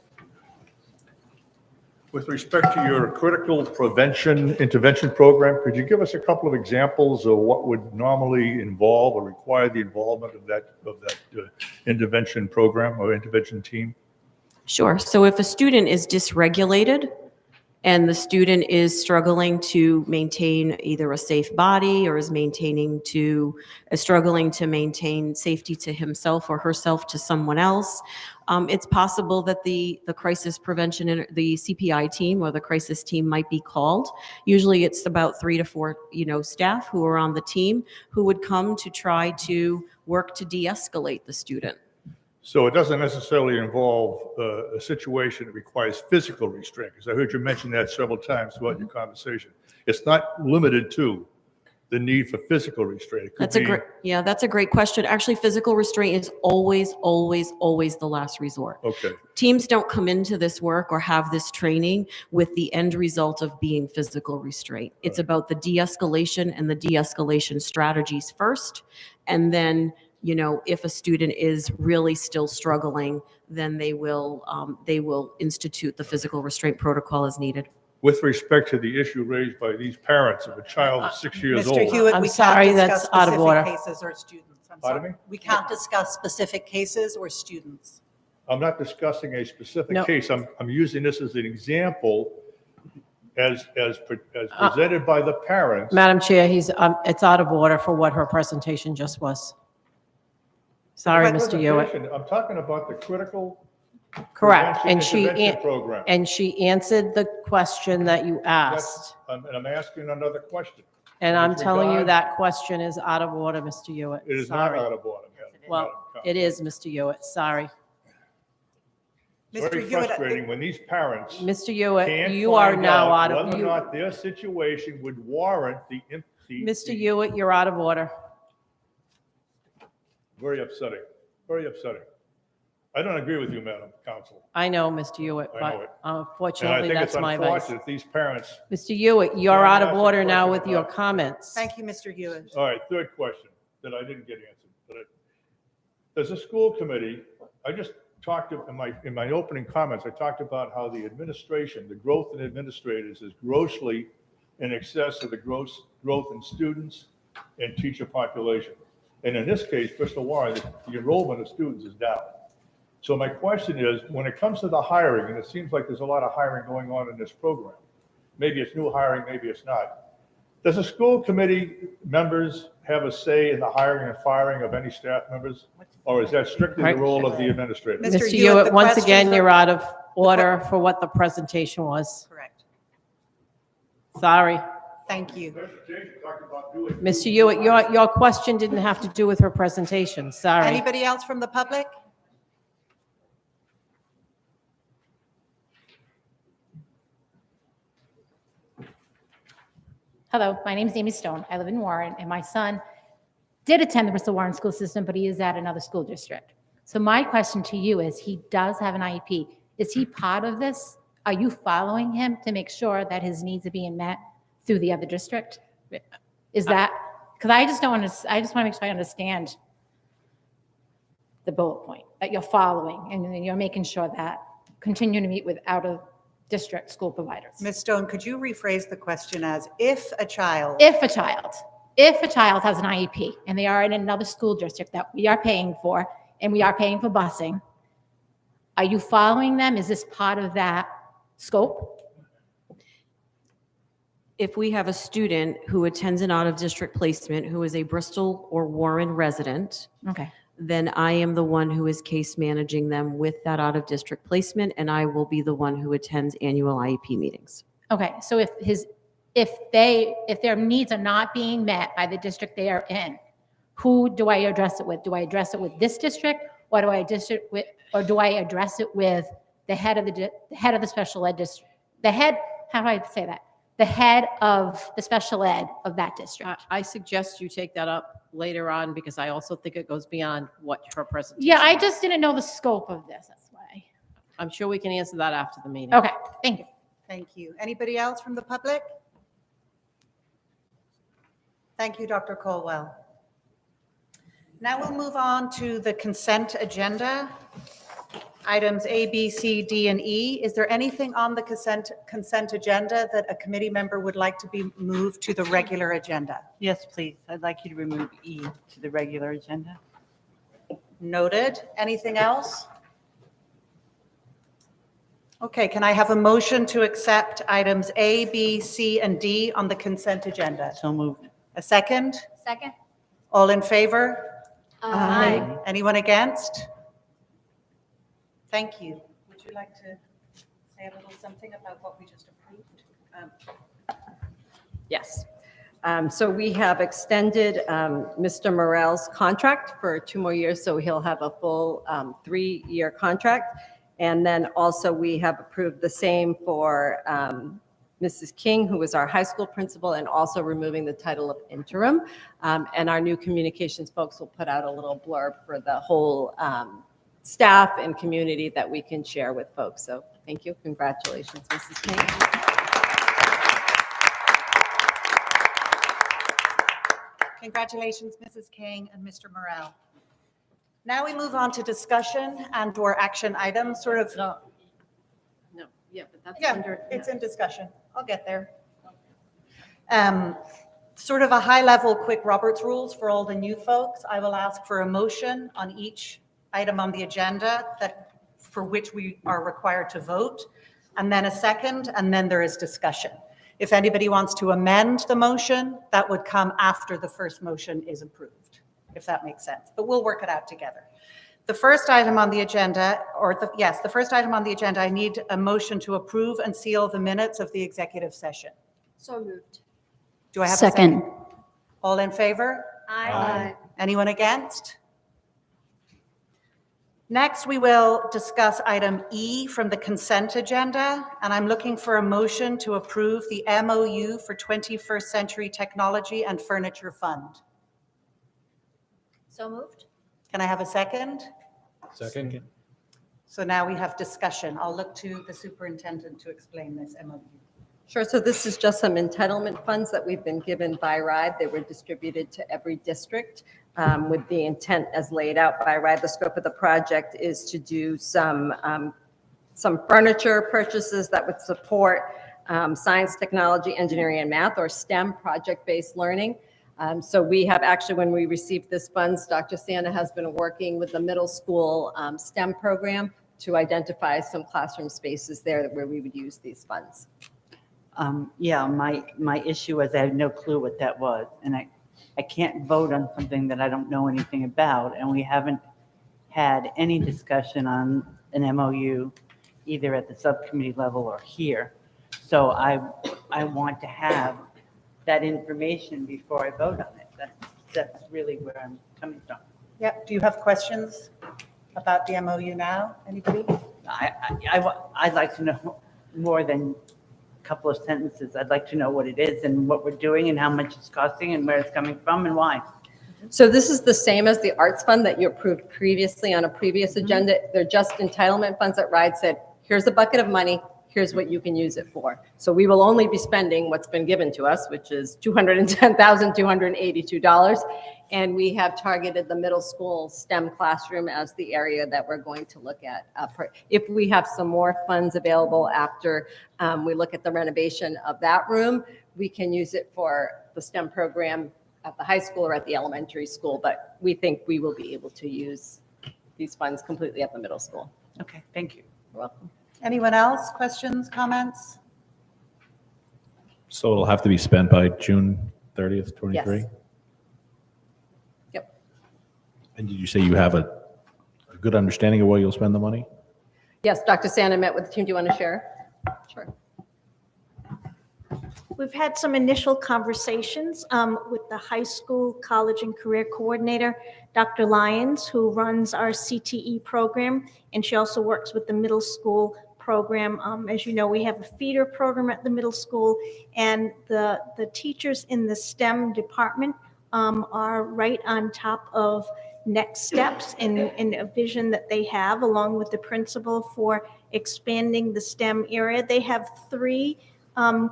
With respect to your critical prevention intervention program, could you give us a couple of examples of what would normally involve or require the involvement of that intervention program or intervention team? Sure. So if a student is dysregulated and the student is struggling to maintain either a safe body or is struggling to maintain safety to himself or herself to someone else, it's possible that the crisis prevention and the CPI team or the crisis team might be called. Usually it's about 3 to 4, staff who are on the team who would come to try to work to de-escalate the student. So it doesn't necessarily involve a situation that requires physical restraint, because I heard you mention that several times throughout your conversation. It's not limited to the need for physical restraint. That's a great question. Actually, physical restraint is always, always, always the last resort. Okay. Teams don't come into this work or have this training with the end result of being physical restraint. It's about the de-escalation and the de-escalation strategies first, and then if a student is really still struggling, then they will institute the physical restraint protocol as needed. With respect to the issue raised by these parents of a child of 6 years Mr. old. Hewitt, I'm we sorry, can't that's discuss out of order. specific cases or students. I'm Pardon sorry. me? We can't discuss specific cases or students. I'm not discussing a specific No. case. I'm using this as an example as presented by the parents. Madam Chair, it's out of order for what her presentation just was. Sorry, Mr. Hewitt. I'm talking about the critical Correct, prevention and she, intervention program. and she answered the question that you asked. And I'm asking another question. And I'm with telling you regard- that question is out of order, Mr. Hewitt. It is not Sorry. out of order, Madam. Well, Madam Council. it is, Mr. Hewitt, sorry. It's very Mr. Hewitt, frustrating when these parents Mr. Hewitt, can't you are find now out whether of, or you, not their situation would warrant the. Mr. Hewitt, you're out of order. Very upsetting, very upsetting. I don't agree with you, Madam Council. I know, Mr. Hewitt, I know it. but And I unfortunately, think that's it's my advice. unfortunate these parents. Mr. Hewitt, you're Yeah, out of that's a order now question with your about- comments. thank you, Mr. Hewitt. All right, third question that I didn't get answered. Does a school committee, I just talked in my opening comments, I talked about how the administration, the growth in administrators is grossly in excess of the growth in students and teacher population. And in this case, Bristol Warren, the enrollment of students is down. So my question is, when it comes to the hiring, and it seems like there's a lot of hiring going on in this program, maybe it's new hiring, maybe it's not. Does the school committee members have a say in the hiring and firing of any staff members? Or is that strictly the Right. role of the administrator? Mr. Mr. Hewitt, the Hewitt, once question again, for- you're out of order for what the presentation was. Correct. Sorry. Thank you. Mr. Hewitt, your question didn't have to do with her presentation. Sorry. Anybody else from the public? Hello, my name is Amy Stone. I live in Warren, and my son did attend the Bristol Warren School System, but he is at another school district. So my question to you is, he does have an IEP. Is he part of this? Are you following him to make sure that his needs are being met through the other district? Is that, because I just want to make sure I understand the bullet point, that you're following, and then you're making sure that continue to meet with out-of-district school providers. Ms. Stone, could you rephrase the question as if a child? If a child has an IEP and they are in another school district that we are paying for, and we are paying for busing, are you following them? Is this part of that scope? If we have a student who attends an out-of-district placement who is a Bristol or Warren resident, Okay. then I am the one who is case managing them with that out-of-district placement, and I will be the one who attends annual IEP meetings. Okay, so if their needs are not being met by the district they are in, who do I address it with? Do I address it with this district, or do I address it with the head of the special ed district? How do I say that? The head of the special ed of that district. I suggest you take that up later on because I also think it goes beyond what her presentation. Yeah, I was. just didn't know the scope of this, that's why. I'm sure we can answer that after the meeting. Okay, thank you. Thank you. Anybody else from the public? Thank you, Dr. Colwell. Now we'll move on to the consent agenda. Items A, B, C, D, and E. Is there anything on the consent agenda that a committee member would like to be moved to the regular agenda? Yes, please. I'd like you to remove E to the regular agenda. Noted. Anything else? Okay, can I have a motion to accept items A, B, C, and D on the consent agenda? So moved. A second? Second? All in favor? Aye. Anyone against? Thank you. Would you like to say a little something about what we just approved? Yes. So we have extended Mr. Morel's contract for 2 more years, so he'll have a full 3-year contract. And then also we have approved the same for Mrs. King, who was our high school principal, and also removing the title of interim. And our new communications folks will put out a little blurb for the whole staff and community that we can share with folks. So thank you. Congratulations, Mrs. King. Congratulations, Mrs. King and Mr. Morel. Now we move on to discussion and/or action items, sort of. No, yeah, but that's Yeah, under. it's in discussion. I'll get there. Sort of a high-level quick Roberts rules for all the new folks. I will ask for a motion on each item on the agenda for which we are required to vote, and then a second, and then there is discussion. If anybody wants to amend the motion, that would come after the first motion is approved, if that makes sense. But we'll work it out together. The first item on the agenda, the first item on the agenda, I need a motion to approve and seal the minutes of the executive session. So moved. Do I have a Second. second? All in favor? Aye. Anyone against? Next, we will discuss item E from the consent agenda, and I'm looking for a motion to approve the MOU for 21st Century Technology and Furniture Fund. So moved? Can I have a second? Second. So now we have discussion. I'll look to the superintendent to explain this MOU. Sure, so this is just some entitlement funds that we've been given by RIDE. They were distributed to every district with the intent as laid out by RIDE. The scope of the project is to do some furniture purchases that would support science, technology, engineering, and math, or STEM project-based learning. So we have actually, when we received this funds, Dr. Santa has been working with the middle school STEM program to identify some classroom spaces there where we would use these funds. Yeah, my issue was I had no clue what that was. And I can't vote on something that I don't know anything about, and we haven't had any discussion on an MOU either at the subcommittee level or here. So I want to have that information before I vote on it. That's really where I'm coming from. Yep. Do you have questions about the MOU now? Anybody? I'd like to know more than a couple of sentences. I'd like to know what it is and what we're doing and how much it's costing and where it's coming from and why. So this is the same as the arts fund that you approved previously on a previous agenda. They're just entitlement funds that RIDE said, here's a bucket of money, here's what you can use it for. So we will only be spending what's been given to us, which is $210,282. And we have targeted the middle school STEM classroom as the area that we're going to look at. If we have some more funds available after we look at the renovation of that room, we can use it for the STEM program at the high school or at the elementary school, but we think we will be able to use these funds completely at the middle school. Okay, thank you. You're welcome. Anyone else? Questions, comments? So it'll have to be spent by June 30th, 23? Yes. Yep. And did you say you have a good understanding of where you'll spend the money? Yes, Dr. Santa met with the team. Do you want to share? Sure. We've had some initial conversations with the high school, college, and career coordinator, Dr. Lyons, who runs our CTE program, and she also works with the middle school program. As you know, we have a feeder program at the middle school, and the teachers in the STEM department are right on top of next steps in a vision that they have, along with the principal, for expanding the STEM area. They have 3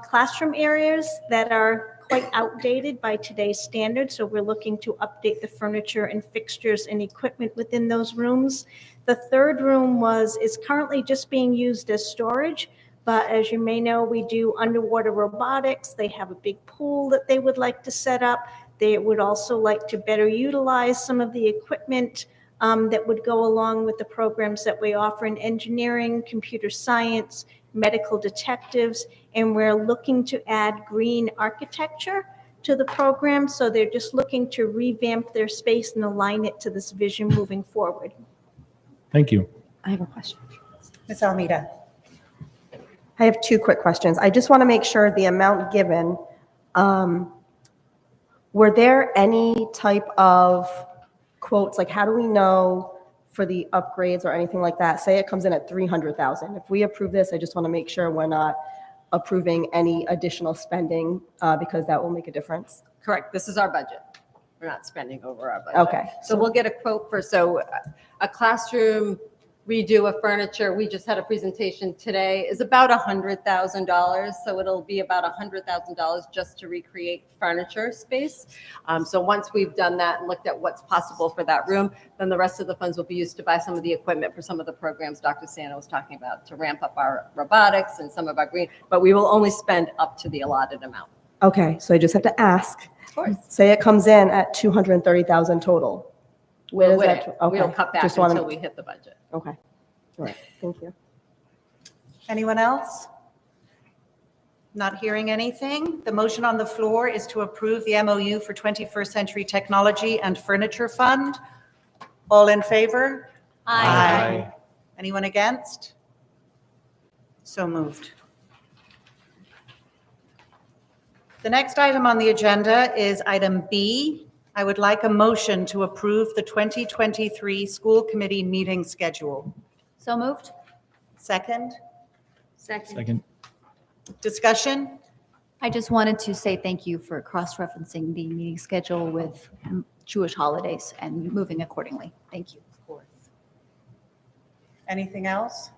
classroom areas that are quite outdated by today's standards, so we're looking to update the furniture and fixtures and equipment within those rooms. The 3rd room is currently just being used as storage, but as you may know, we do underwater robotics. They have a big pool that they would like to set up. They would also like to better utilize some of the equipment that would go along with the programs that we offer in engineering, computer science, medical detectives, and we're looking to add green architecture to the program. So they're just looking to revamp their space and align it to this vision moving forward. Thank you. I have a question. Ms. Almeida. I have 2 quick questions. I just want to make sure the amount given, were there any type of quotes, like how do we know for the upgrades or anything like that? Say it comes in at 300,000. If we approve this, I just want to make sure we're not approving any additional spending because that will make a difference. Correct. This is our budget. We're not spending over our budget. Okay. So we'll get a quote for, a classroom redo of furniture, we just had a presentation today, is about $100,000. So it'll be about $100,000 just to recreate furniture space. So once we've done that and looked at what's possible for that room, then the rest of the funds will be used to buy some of the equipment for some of the programs Dr. Santa was talking about, to ramp up our robotics and some of our green, but we will only spend up to the allotted amount. Okay, so I just have to ask. Of course. Say it comes in at 230,000 total. Where We'll does wait. that? Okay. We'll cut back Just wanna- until we hit the budget. Okay. All right. Thank you. Anyone else? Not hearing anything. The motion on the floor is to approve the MOU for 21st Century Technology and Furniture Fund. All in favor? Aye. Anyone against? So moved. The next item on the agenda is item B. I would like a motion to approve the 2023 school committee meeting schedule. So moved? Second? Second. Discussion? I just wanted to say thank you for cross-referencing the meeting schedule with Jewish holidays and moving accordingly. Thank you. Of course. Anything else?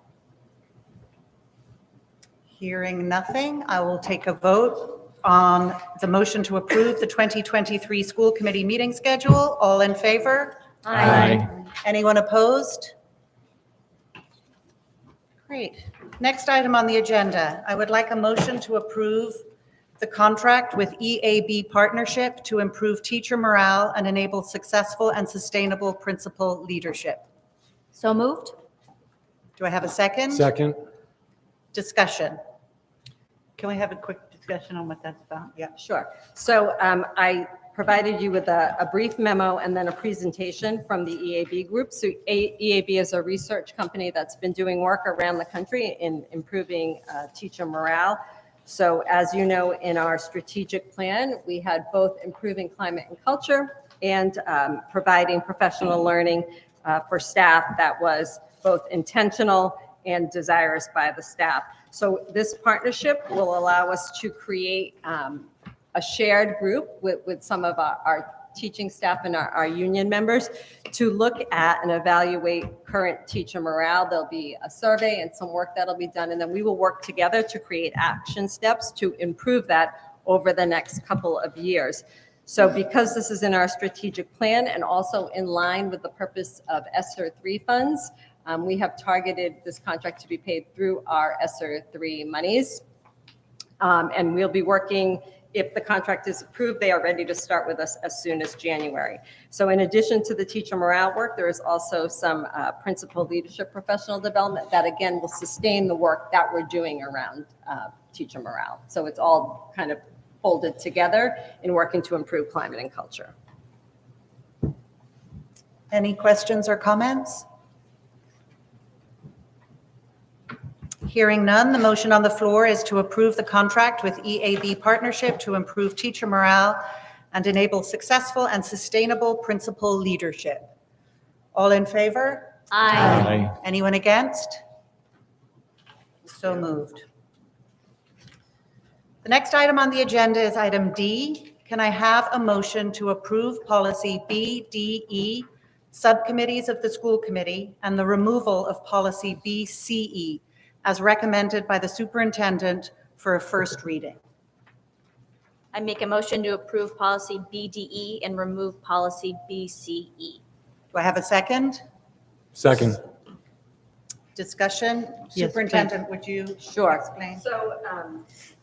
Hearing nothing, I will take a vote on the motion to approve the 2023 school committee meeting schedule. All in favor? Aye. Anyone opposed? Great. Next item on the agenda, I would like a motion to approve the contract with EAB Partnership to improve teacher morale and enable successful and sustainable principal leadership. So moved? Do I have a second? Second. Discussion. Can we have a quick discussion on what that's about? Yeah. Sure. So I provided you with a brief memo and then a presentation from the EAB group. So EAB is a research company that's been doing work around the country in improving teacher morale. So as you know, in our strategic plan, we had both improving climate and culture and providing professional learning for staff that was both intentional and desirous by the staff. So this partnership will allow us to create a shared group with some of our teaching staff and our union members to look at and evaluate current teacher morale. There'll be a survey and some work that'll be done, and then we will work together to create action steps to improve that over the next couple of years. So because this is in our strategic plan and also in line with the purpose of ESSER 3 funds, we have targeted this contract to be paid through our ESSER 3 monies. And we'll be working, if the contract is approved, they are ready to start with us as soon as January. So in addition to the teacher morale work, there is also some principal leadership professional development that again will sustain the work that we're doing around teacher morale. So it's all kind of folded together in working to improve climate and culture. Any questions or comments? Hearing none, the motion on the floor is to approve the contract with EAB Partnership to improve teacher morale and enable successful and sustainable principal leadership. All in favor? Aye. Aye. Anyone against? So moved. The next item on the agenda is item D. Can I have a motion to approve policy BDE, subcommittees of the school committee, and the removal of policy BCE as recommended by the superintendent for a first reading? I make a motion to approve policy BDE and remove policy BCE. Do I have a second? Second. Discussion? Yes, Superintendent, would you Sure. explain? So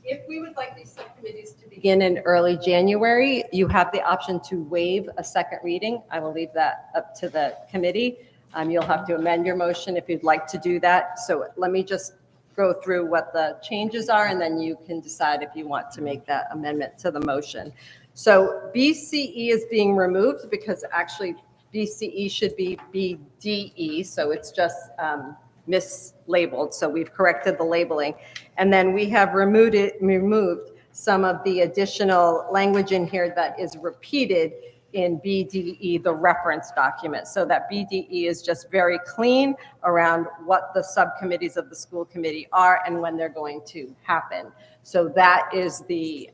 if we would like these subcommittees to begin in early January, you have the option to waive a second reading. I will leave that up to the committee. You'll have to amend your motion if you'd like to do that. So let me just go through what the changes are, and then you can decide if you want to make that amendment to the motion. So BCE is being removed because actually BCE should be BDE, so it's just mislabeled. So we've corrected the labeling. And then we have removed some of the additional language in here that is repeated in BDE, the reference document, so that BDE is just very clean around what the subcommittees of the school committee are and when they're going to happen. So that is the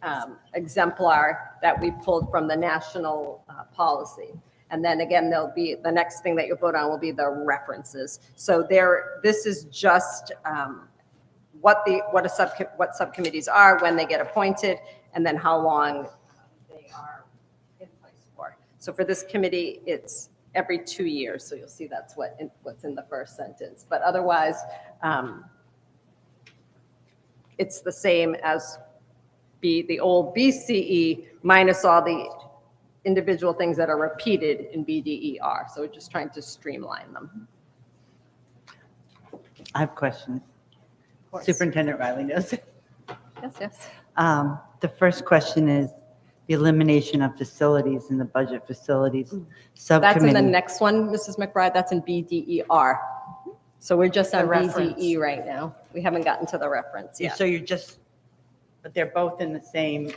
exemplar that we pulled from the national policy. And then again, there'll be, the next thing that you'll vote on will be the references. So this is just what subcommittees are, when they get appointed, and then how long they are in place for. So for this committee, it's every 2 years. So you'll see that's what's in the first sentence. But otherwise, it's the same as the old BCE minus all the individual things that are repeated in BDER. So we're just trying to streamline them. I have questions. Superintendent Riley knows. Yes. The first question is the elimination of facilities in the budget facilities subcommittee. That's in the next one, Mrs. McBride. That's in BDER. So we're just on BDE right now. We haven't gotten to the reference yet. So you're just, but they're both in the same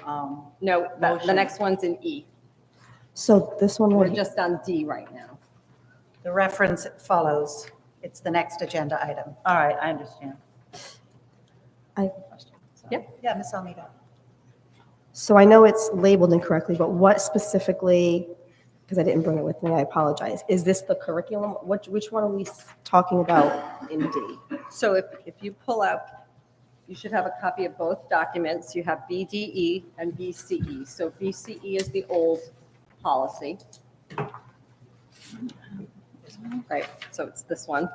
No, the motion. next one's in E. So this one We're would, just on D right now. The reference follows. It's the next agenda item. All right, I understand. Yeah, Ms. Almeida. so I know it's labeled incorrectly, but what specifically, because I didn't bring it with me, I apologize. Is this the curriculum? Which one are we talking about in D? So if you pull out, you should have a copy of both documents. You have BDE and BCE. So BCE is the old policy. Right, so it's this one.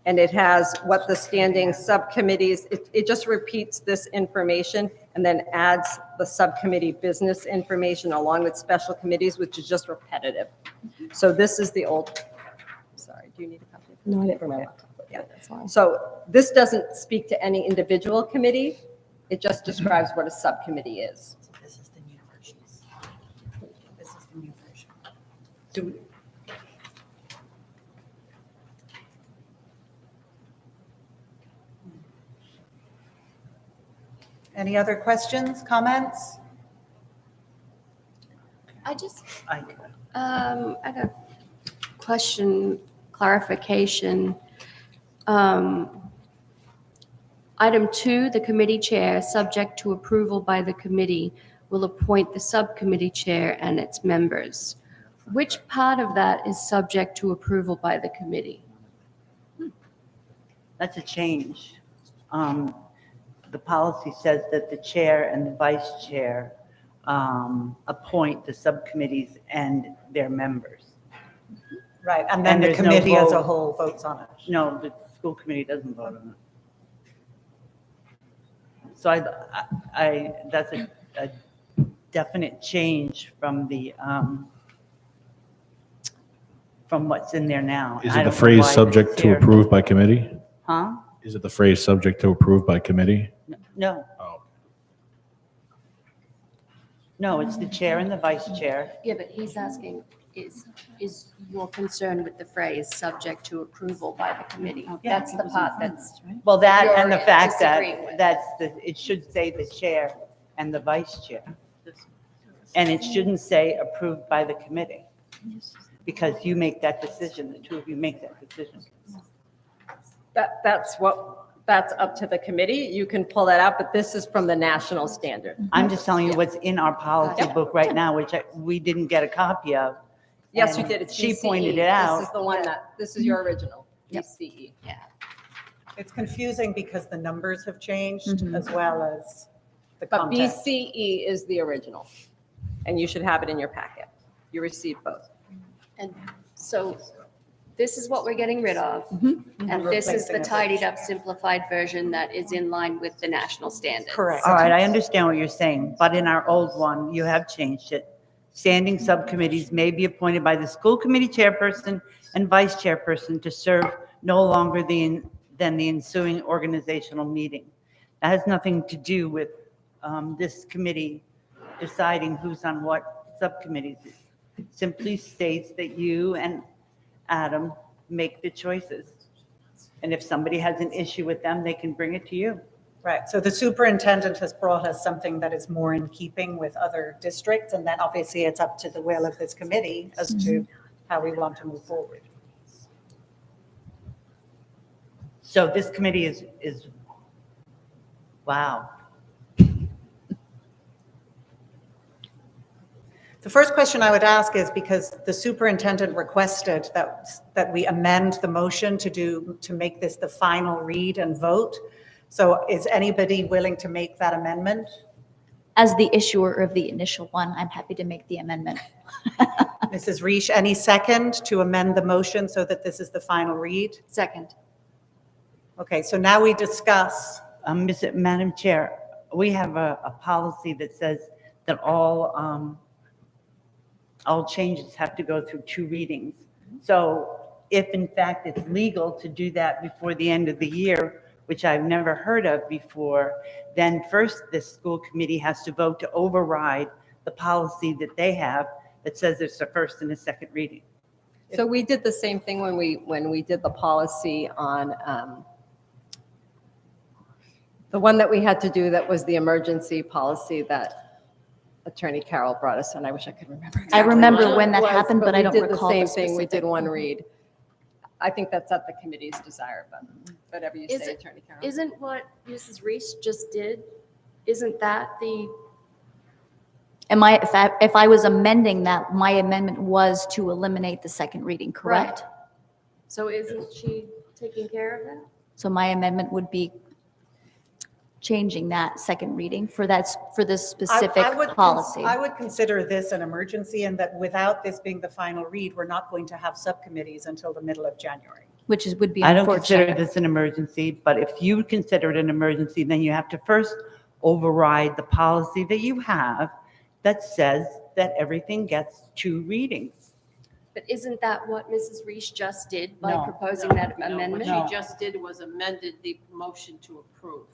And it has what the standing subcommittees, it just repeats this information and then adds the subcommittee business information along with special committees, which is just repetitive. So this is the old, sorry, do you need a copy? No, I didn't bring my Okay. laptop. But Yeah. that's fine. So this doesn't speak to any individual committee. It just describes what a subcommittee is. This is the new version. This is Do, any other questions, comments? I just, I I got a question, clarification. Item 2, the committee chair, subject to approval by the committee, will appoint the subcommittee chair and its members. Which part of that is subject to approval by the committee? That's a change. The policy says that the chair and the vice chair appoint the subcommittees and their members. Right, and then the there's no committee as a vote. whole votes on it. No, the school committee doesn't vote on it. So that's a definite change from the, from what's in there now. Is I it the don't know phrase why subject it's to here. approve by committee? Huh? Is it the phrase subject to approve by committee? No. Oh. No, it's the chair and the vice chair. Yeah, but he's asking, is your concern with the phrase subject to approval by the committee? That's the part that's. Well, that and the you're fact disagreeing that with. it should say the chair and the vice chair. And it shouldn't say approved by the committee, because you make that decision, the two of you make that decision. That's up to the committee. You can pull that out, but this is from the national standard. I'm just telling you what's in our policy Yep. book right now, which we didn't get a copy of. Yes, you And did. It's She BCE. pointed it out. This is the one this is your original, BCE. Yeah. It's confusing because the numbers have changed Mm-hmm. as well as the But content. BCE is the original, and you should have it in your packet. You received both. And so this is what we're getting rid of. Mm-hmm. And this is the Replacing it. tidied up, simplified version that is in line with the national standards. Correct. All right, I understand what you're saying, but in our old one, you have changed it. Standing subcommittees may be appointed by the school committee chairperson and vice chairperson to serve no longer than the ensuing organizational meeting. That has nothing to do with this committee deciding who's on what subcommittees. It simply states that you and Adam make the choices. And if somebody has an issue with them, they can bring it to you. Right, so the superintendent has brought us something that is more in keeping with other districts, and then obviously it's up to the will of this committee as to how we want to move forward. So this committee is, wow. The first question I would ask is, because the superintendent requested that we amend the motion to make this the final read and vote. So is anybody willing to make that amendment? As the issuer of the initial one, I'm happy to make the amendment. Mrs. Reich, any second to amend the motion so that this is the final read? Second. Okay, so now we discuss. Madam Chair, we have a policy that says that all changes have to go through 2 readings. So if in fact it's legal to do that before the end of the year, which I've never heard of before, then first the school committee has to vote to override the policy that they have that says it's a first and a second reading. So we did the same thing when we did the policy on, the one that we had to do that was the emergency policy that Attorney Carroll brought us, and I wish I could remember exactly. I remember what when it that was, happened, but I don't We recall did the the same thing, we specific. did one read. I think that's at the committee's desire, but whatever you Is say, it- Attorney Carroll. Isn't what Mrs. Reese just did, isn't that the, If I was amending that, my amendment was to eliminate the second reading, correct? so isn't she taking care of that? So my amendment would be changing that second reading for this specific policy. I would consider this an emergency, and that without this being the final read, we're not going to have subcommittees until the middle of January. Which would be I don't consider unfortunate. this an emergency, but if you consider it an emergency, then you have to first override the policy that you have that says that everything gets 2 readings. But isn't that what Mrs. Reese just did by No. proposing that amendment? What she just did was amended the motion to approve.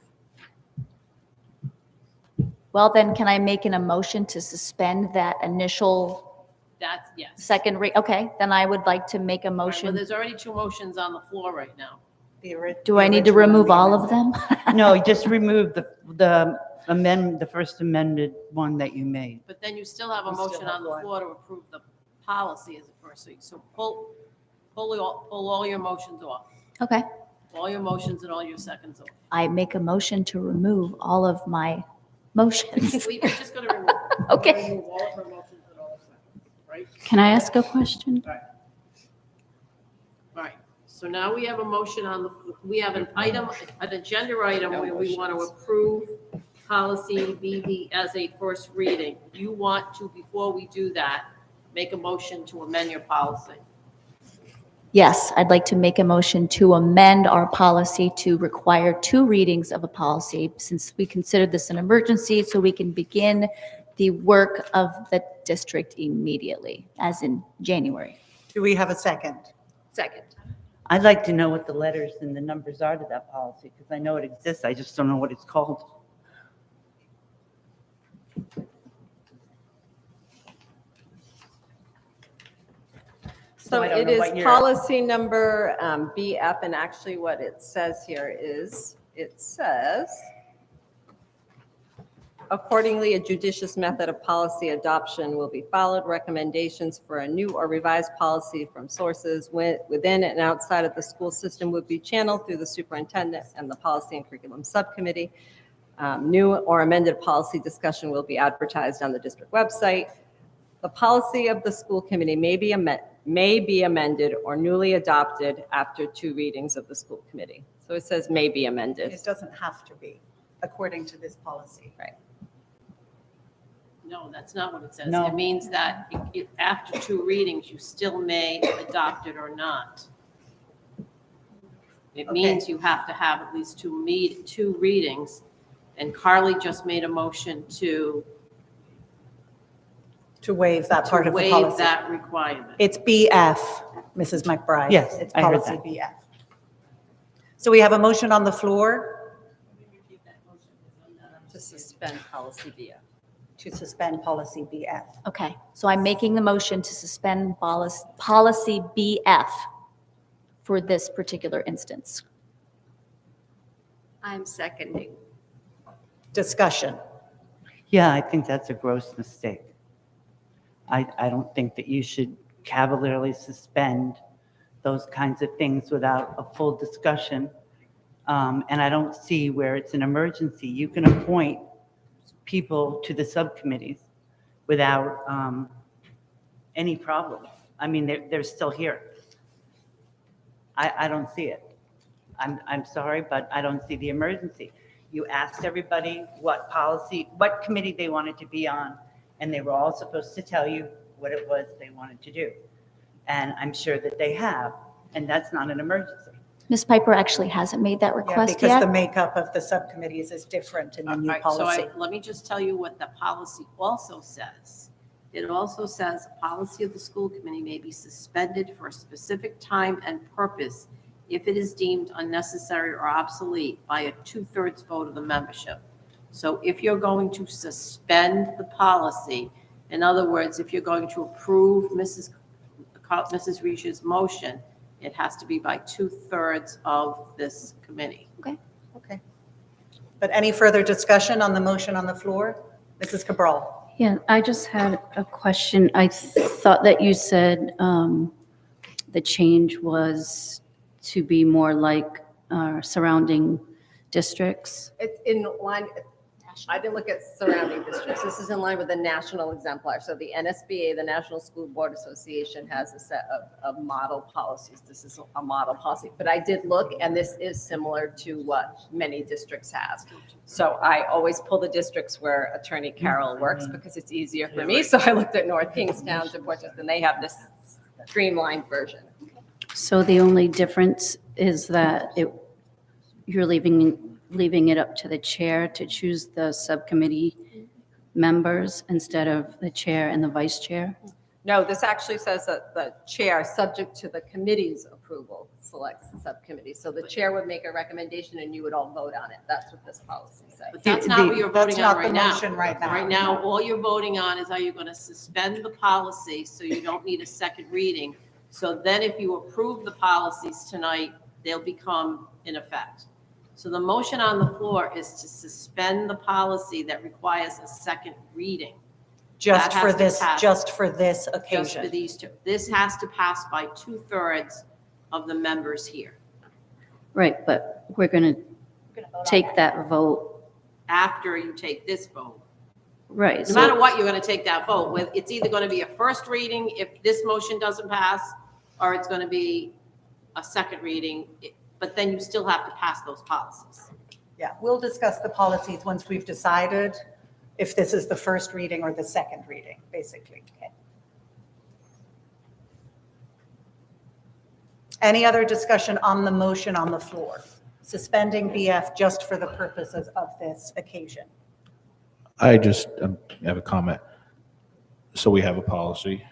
Well, then can I make an emotion to suspend that initial That's, yes. Second read, okay, then I would like to make a Right, well, motion. there's already two motions on the floor right now. Do I need to remove all of them? No, just remove the first amended one that you made. But then you still have a motion on the floor to approve the policy as a first read. So pull all your motions off, Okay, all your motions and all your seconds off. I make a motion to remove all of my motions. We're just going to remove. Okay. We're gonna remove all of her motions and all her seconds, right? Can I ask a question? Right, so now we have a motion we have an item, an agenda item where we want to approve policy BB as a first reading. You want to, before we do that, make a motion to amend your policy. Yes, I'd like to make a motion to amend our policy to require 2 readings of a policy, since we consider this an emergency, so we can begin the work of the district immediately, as in January. Do we have a second? Second. I'd like to know what the letters and the numbers are to that policy, because I know it exists, I just don't know what it's called. So I don't it know is what year. policy number BF, and actually what it says here is, it says, accordingly, a judicious method of policy adoption will be followed. Recommendations for a new or revised policy from sources within and outside of the school system would be channeled through the superintendent and the policy and curriculum subcommittee. New or amended policy discussion will be advertised on the district website. The policy of the school committee may be amended or newly adopted after 2 readings of the school committee. So it says may be amended. It doesn't have to be, according to this policy. Right. No, that's not what it says. No. It means that after 2 readings, you still may adopt it or not. It means you have to have at least 2 readings. And Carly just made a motion to waive that part of the policy. waive that requirement. It's BF, Mrs. McBride. Yes, It's I heard policy that. BF. So we have a motion on the floor To suspend policy BF. to suspend policy BF. Okay, so I'm making the motion to suspend policy BF for this particular instance. I'm seconding. Discussion. Yeah, I think that's a gross mistake. I don't think that you should cavalierly suspend those kinds of things without a full discussion. And I don't see where it's an emergency. You can appoint people to the subcommittees without any problem. I mean, they're still here. I don't see it. I'm sorry, but I don't see the emergency. You asked everybody what committee they wanted to be on, and they were all supposed to tell you what it was they wanted to do. And I'm sure that they have, and that's not an emergency. Ms. Piper actually hasn't made that Yeah, request because the yet. makeup of the subcommittees is different in the new All right, policy. let me just tell you what the policy also says. It also says, policy of the school committee may be suspended for a specific time and purpose if it is deemed unnecessary or obsolete by a 2/3 vote of the membership. So if you're going to suspend the policy, in other words, if you're going to approve Mrs. Reese's motion, it has to be by 2/3 of this committee. Okay. But any further discussion on the motion on the floor? Mrs. Cabral? Yeah, I just had a question. I thought that you said the change was to be more like surrounding districts. It's in line, I didn't look at surrounding districts. This is in line with the national exemplar. So the NSBA, the National School Board Association, has a set of model policies. This is a model policy. But I did look, and this is similar to what many districts have. So I always pull the districts where Attorney Carroll works because it's easier for me. So I looked at North Kingstown, and Portsmouth, and they have this streamlined version. So the only difference is that you're leaving it up to the chair to choose the subcommittee members instead of the chair and the vice chair? No, this actually says that the chair, subject to the committee's approval, selects the subcommittee. So the chair would make a recommendation and you would all vote on it. That's what this policy says. But that's not what you're voting on right now. That's not the motion right now. Right now, all you're voting on is are you going to suspend the policy so you don't need a second reading? So then if you approve the policies tonight, they'll become in effect. So the motion on the floor is to suspend the policy that requires a second reading. Just That for has to this, pass. just for this Just for occasion. these two. This has to pass by 2/3 of the members here. Right, but we're going to take that vote. After you take this vote. Right. No so- matter what, you're going to take that vote. It's either going to be a first reading if this motion doesn't pass, or it's going to be a second reading, but then you still have to pass those policies. Yeah, we'll discuss the policies once we've decided if this is the first reading or the second reading, basically. Okay. Any other discussion on the motion on the floor? Suspending BF just for the purposes of this occasion. I just have a comment. So we have a policy,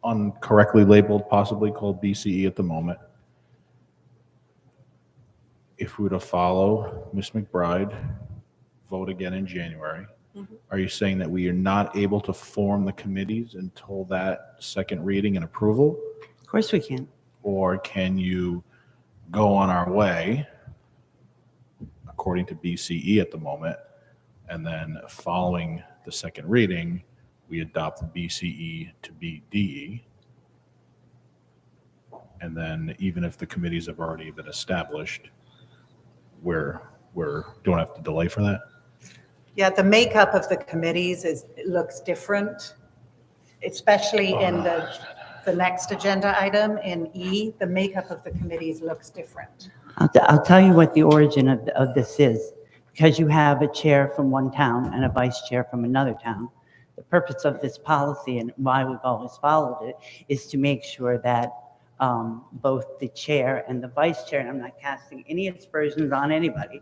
incorrectly labeled, possibly called BCE at the moment. If we were to follow Ms. McBride, vote again in January, are you saying that we are not able to form the committees until that second reading and approval? Of course we can. Or can you go on our way, according to BCE at the moment, and then following the second reading, we adopt BCE to BDE? And then even if the committees have already been established, we don't have to delay for that? Yeah, the makeup of the committees looks different, especially in the next agenda item in E. The makeup of the committees looks different. I'll tell you what the origin of this is. Because you have a chair from one town and a vice chair from another town, the purpose of this policy and why we've always followed it is to make sure that both the chair and the vice chair, and I'm not casting any aspersions on anybody,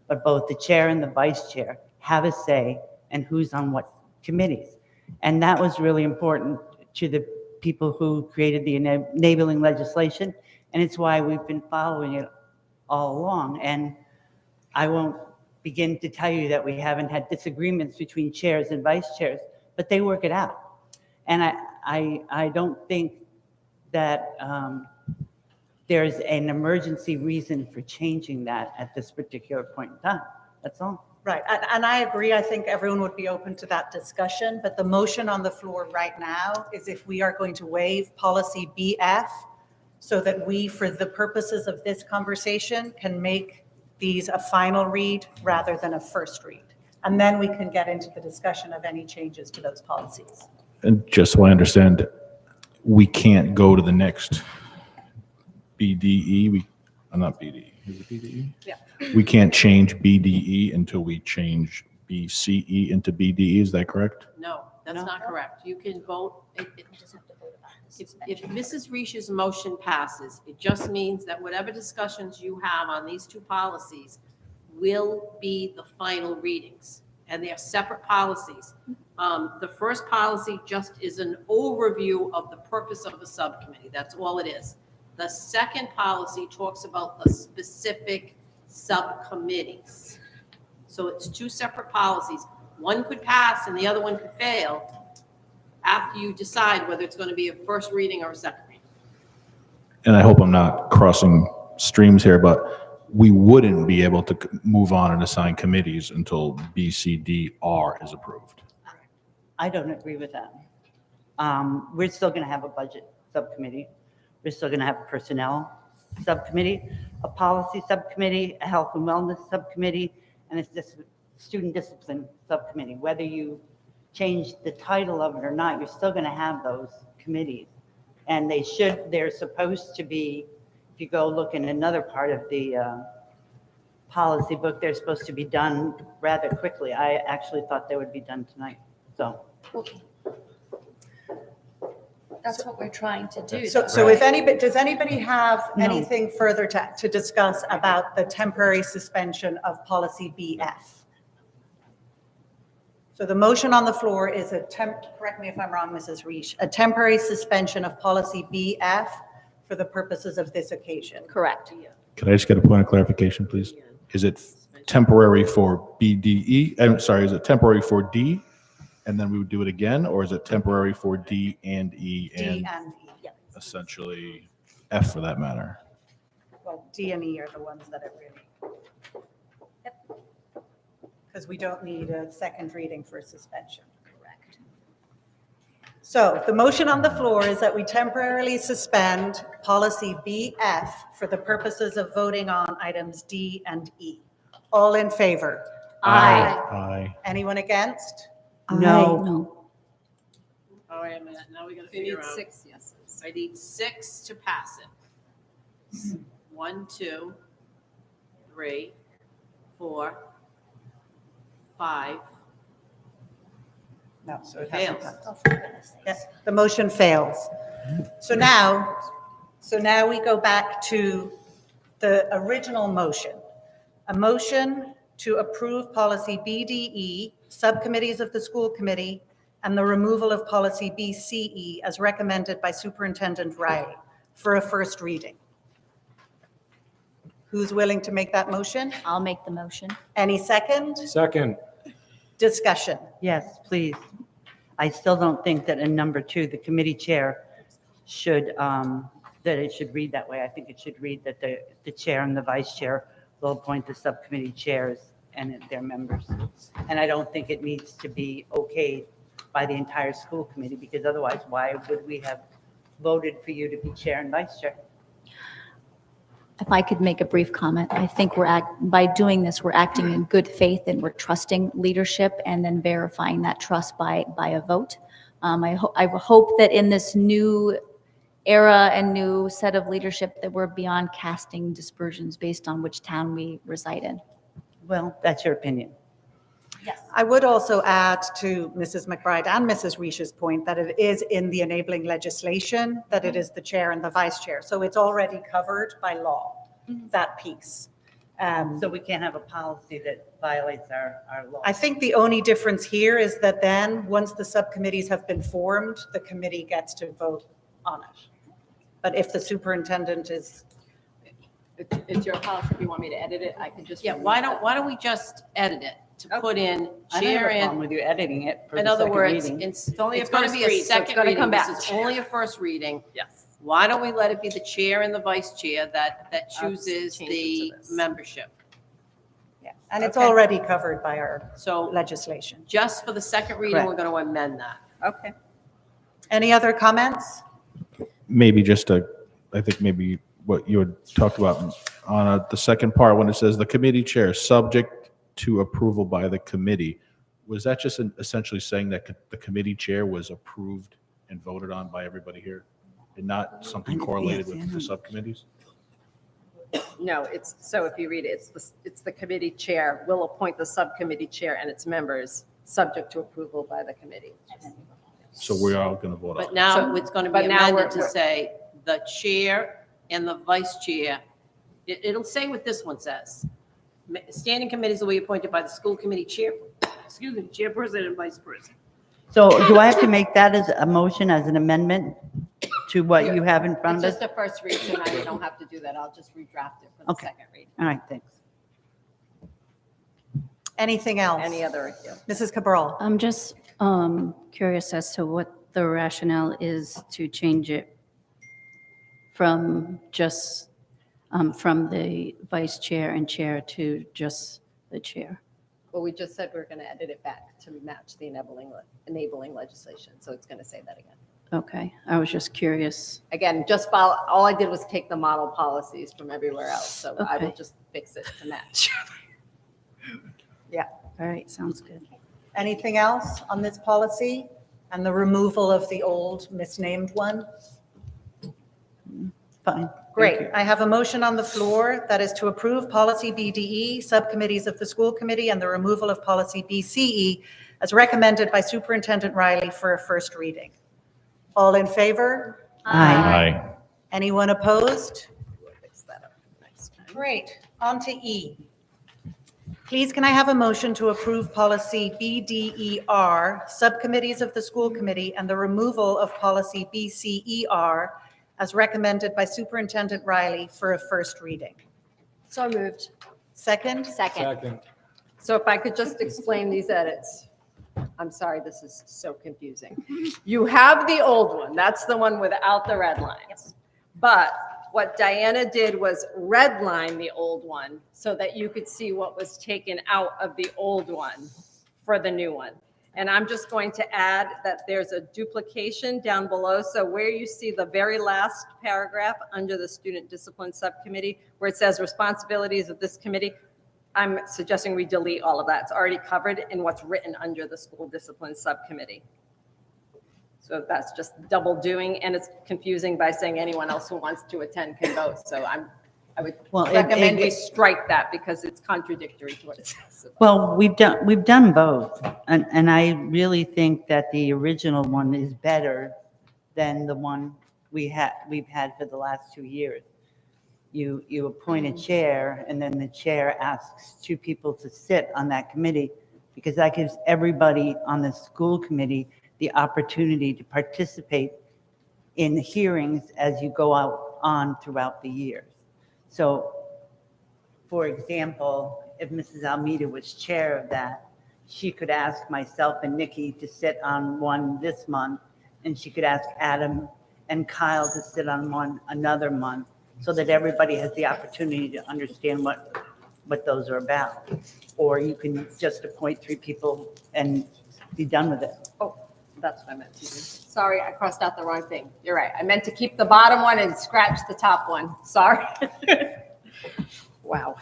but both the chair and the vice chair have a say in who's on what committees. And that was really important to the people who created the enabling legislation, and it's why we've been following it all along. And I won't begin to tell you that we haven't had disagreements between chairs and vice chairs, but they work it out. And I don't think that there's an emergency reason for changing that at this particular point in time. That's all. Right, and I agree. I think everyone would be open to that discussion, but the motion on the floor right now is if we are going to waive policy BF so that we, for the purposes of this conversation, can make these a final read rather than a first read. And then we can get into the discussion of any changes to those policies. And just so I understand, we can't go to the next BDE. Not BDE. Is it BDE? Yeah. We can't change BDE until we change BCE into BDE. Is that correct? No, that's not correct. You can vote. If Mrs. Reese's motion passes, it just means that whatever discussions you have on these two policies will be the final readings, and they are separate policies. The first policy just is an overview of the purpose of the subcommittee. That's all it is. The second policy talks about the specific subcommittees. So it's two separate policies. One could pass and the other one could fail after you decide whether it's going to be a first reading or a second reading. And I hope I'm not crossing streams here, but we wouldn't be able to move on and assign committees until BCDR is approved. I don't agree with that. We're still going to have a budget subcommittee. We're still going to have a personnel subcommittee, a policy subcommittee, a health and wellness subcommittee, and a student discipline subcommittee. Whether you change the title of it or not, you're still going to have those committees. And they're supposed to be, if you go look in another part of the policy book, they're supposed to be done rather quickly. I actually thought they would be done tonight, so. That's what we're trying to do. So if anybody, does anybody have anything further to discuss about the temporary suspension of policy BF? So the motion on the floor is correct me if I'm wrong, Mrs. Reich, a temporary suspension of policy BF for the purposes of this occasion. Correct. Can I just get a point of clarification, please? Is it temporary for BDE? I'm sorry, is it temporary for D, and then we would do it again, or is it temporary for D and E D and and E. Yeah. essentially F for that matter? Well, D and E are the ones that it really, because we don't need a second reading for suspension. Correct. So the motion on the floor is that we temporarily suspend policy BF for the purposes of voting on items D and E. All in favor? Aye. Anyone against? No. No. Oh, wait a minute, now we gotta We need figure out. 6 yeses. I need 6 to pass it. 1, 2, 3, 4, 5. No, so it Fails. Yes, the motion fails. So now we go back to the original motion. A motion to approve policy BDE, subcommittees of the school committee, and the removal of policy BCE as recommended by Superintendent Riley for a first reading. Who's willing to make that motion? I'll make the motion. Any second? Second. Discussion. Yes, please. I still don't think that in number 2, the committee chair should, that it should read that way. I think it should read that the chair and the vice chair will appoint the subcommittee chairs and their members. And I don't think it needs to be okayed by the entire school committee, because otherwise, why would we have voted for you to be chair and vice chair? If I could make a brief comment, I think by doing this, we're acting in good faith and we're trusting leadership and then verifying that trust by a vote. I hope that in this new era and new set of leadership that we're beyond casting dispersions based on which town we reside in. Well, that's your opinion. Yes. I would also add to Mrs. McBride and Mrs. Reich's point that it is in the enabling legislation, that it is the chair and the vice chair. So it's already covered by law, that piece. So we can't have a policy that violates our law. I think the only difference here is that then, once the subcommittees have been formed, the committee gets to vote on it. But if the superintendent is, It's your policy. If you want me to edit it, I can just. Yeah, why don't we just edit it to put in I don't have chair a problem and, with you editing it for in the other second words, reading. it's only a going to first be a read, so it's second gonna reading. come This back. is only a first reading. Yes. Why don't we let it be the chair and the vice chair that chooses change it the to this. membership? yeah, and it's Okay. already covered by our So legislation. just for the second reading, we're going to amend that. Okay. Any other comments? Maybe I think maybe what you had talked about on the second part, when it says the committee chair, subject to approval by the committee, was that just essentially saying that the committee chair was approved and voted on by everybody here, and not something correlated with the subcommittees? No, so if you read it, it's the committee chair will appoint the subcommittee chair and its members, subject to approval by the committee. So we're all going to vote on But it. now it's going to be but now amended to we're- say the chair and the vice chair. It'll say what this one says. Standing committees will be appointed by the school committee chair, chairperson and vice person. So do I have to make that as a motion, as an amendment to what you have in front It's of us? just a first read, so now you don't have to do that. I'll just redraft it for the Okay. second read. All right, thanks. Anything else? Any other? Mrs. Cabral? I'm just curious as to what the rationale is to change it from just, from the vice chair and chair to just the chair. Well, we just said we're going to edit it back to match the enabling legislation, so it's going to say that again. Okay, I was just curious. Again, just follow, all I did was take the model policies from everywhere else, so I will Okay. just fix it to match. Yeah. All right, sounds good. Anything else on this policy and the removal of the old misnamed one? Fine. Great. I have a motion on the floor that is to approve policy BDE, subcommittees of the school committee, and the removal of policy BCE as recommended by Superintendent Riley for a first reading. All in favor? Aye. Anyone opposed? Great. On to E. Please, can I have a motion to approve policy BDER, subcommittees of the school committee, and the removal of policy BCER as recommended by Superintendent Riley for a first reading? So moved. Second? Second. So if I could just explain these edits. I'm sorry, this is so confusing. You have the old one, that's the one without the red lines. But what Diana did was redline the old one so that you could see what was taken out of the old one for the new one. And I'm just going to add that there's a duplication down below. So where you see the very last paragraph under the Student Discipline Subcommittee, where it says responsibilities of this committee, I'm suggesting we delete all of that. It's already covered in what's written under the School Discipline Subcommittee. So that's just double doing, and it's confusing by saying anyone else who wants to attend can vote. So I would recommend we strike that because it's contradictory to what it says. Well, we've done both, and I really think that the original one is better than the one we've had for the last 2 years. You appoint a chair, and then the chair asks 2 people to sit on that committee, because that gives everybody on the school committee the opportunity to participate in hearings as you go on throughout the years. So, for example, if Mrs. Almeida was chair of that, she could ask myself and Nikki to sit on one this month, and she could ask Adam and Kyle to sit on one another month, so that everybody has the opportunity to understand what those are about. Or you can just appoint 3 people and be done with it. Oh, that's what I meant to do. Sorry, I crossed out the wrong thing. You're right. I meant to keep the bottom one and scratch the top one. Sorry. Wow.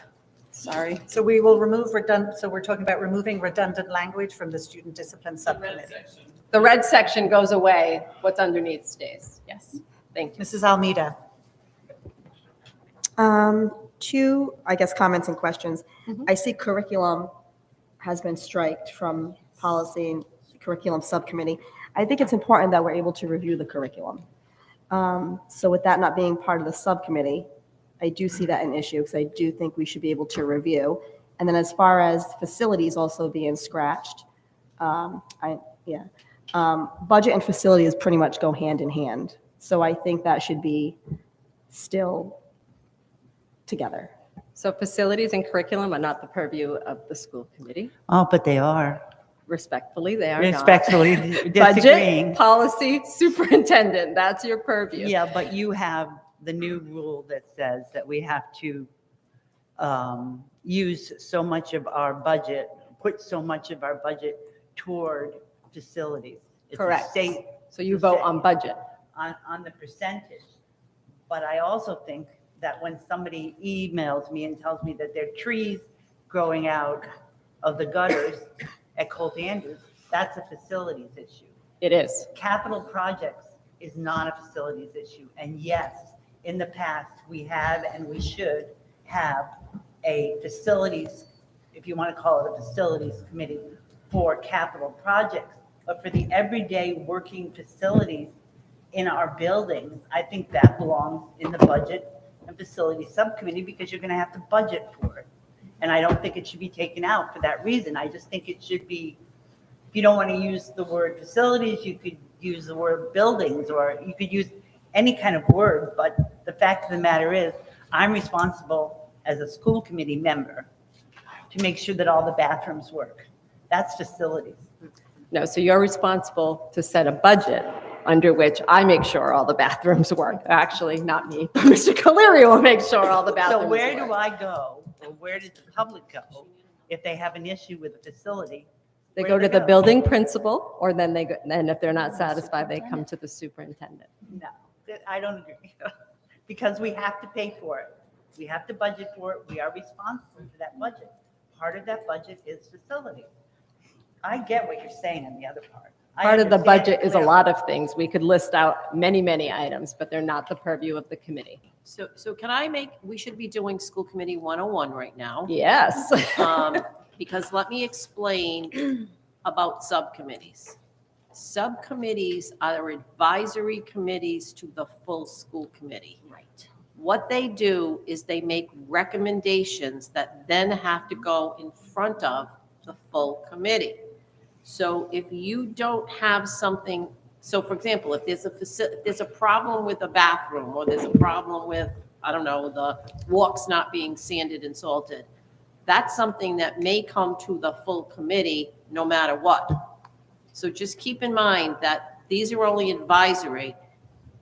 Sorry. So we will remove so we're talking about removing redundant language from the Student Discipline Subcommittee. The red section goes away. What's underneath stays. Yes. Thank you. Mrs. Almeida. 2, I guess, comments and questions. I see curriculum has been striked from policy and curriculum subcommittee. I think it's important that we're able to review the curriculum. So with that not being part of the subcommittee, I do see that an issue, because I do think we should be able to review. And then as far as facilities also being scratched, budget and facilities pretty much go hand in hand. So I think that should be still together. So facilities and curriculum are not the purview of the school committee. Oh, but they are. Respectfully, they are Respectfully not. disagreeing. Budget, policy, superintendent, that's your purview. Yeah, but you have the new rule that says that we have to use so much of our budget, put so much of our budget toward facilities. It's a Correct. state So you vote on budget. on the percentage. But I also think that when somebody emails me and tells me that there are trees growing out of the gutters at Colt Andrews, that's a facilities issue. It is. Capital projects is not a facilities issue. And yes, in the past, we have and we should have a facilities, if you want to call it a facilities committee, for capital projects. But for the everyday working facilities in our buildings, I think that belongs in the budget and facilities subcommittee, because you're going to have to budget for it. And I don't think it should be taken out for that reason. I just think it should be, if you don't want to use the word facilities, you could use the word buildings, or you could use any kind of word. But the fact of the matter is, I'm responsible as a school committee member to make sure that all the bathrooms work. That's facilities. No, so you're responsible to set a budget under which I make sure all the bathrooms work. Actually, not me, but Mr. Caleri will make sure all the bathrooms So work. where do I go, or where does the public go if they have an issue with a facility? They Where go do to the building principal, or then and if they're not satisfied, they come to the superintendent. No, I don't agree. Because we have to pay for it. We have to budget for it. We are responsible for that budget. Part of that budget is facility. I get what you're saying on the other part. I Part of the understand budget it is a clearly. lot of things. We could list out many, many items, but they're not the purview of the committee. So can I we should be doing school committee 101 right now. Yes. Because let me explain about subcommittees. Subcommittees are advisory committees to the full school committee. Right. What they do is they make recommendations that then have to go in front of the full committee. So if you don't have something, so for example, if there's a problem with a bathroom, or there's a problem with, I don't know, the walks not being sanded and salted, that's something that may come to the full committee no matter what. So just keep in mind that these are only advisory.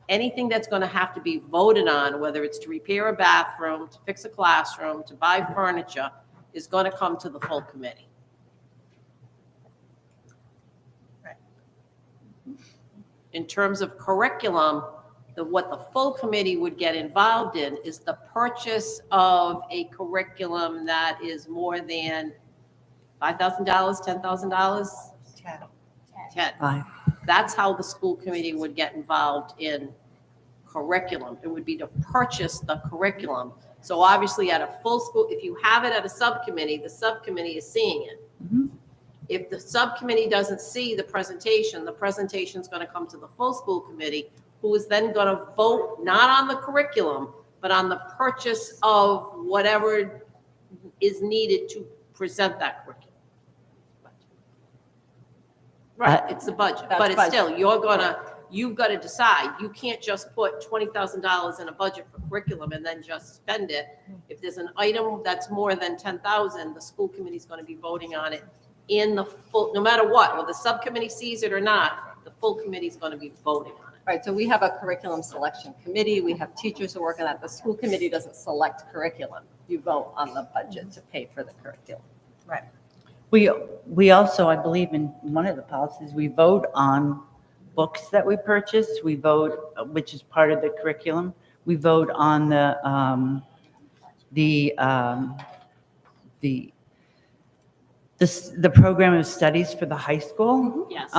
Anything that's going to have to be voted on, whether it's to repair a bathroom, to fix a classroom, to buy furniture, is going to come to the full committee. In terms of curriculum, what the full committee would get involved in is the purchase of a curriculum that is more than $5,000, $10,000? 10. That's how the school committee would get involved in curriculum. It would be to purchase the curriculum. So obviously at a full school, if you have it at a subcommittee, the subcommittee is seeing it. If the subcommittee doesn't see the presentation is going to come to the full school committee, who is then going to vote not on the curriculum, but on the purchase of whatever is needed to present that curriculum. Right, it's the budget, but it's still, you've got to decide. You can't just put $20,000 in a budget for curriculum and then just spend it. If there's an item that's more than 10,000, the school committee is going to be voting on it in the full, no matter what, whether the subcommittee sees it or not, the full committee is going to be voting on it. Right, so we have a curriculum selection committee. We have teachers who work on that. The school committee doesn't select curriculum. You vote on the budget to pay for the curriculum. Right. We also, I believe in one of the policies, we vote on books that we purchase. We vote, which is part of the curriculum. We vote on the program of studies for the high school. Yes.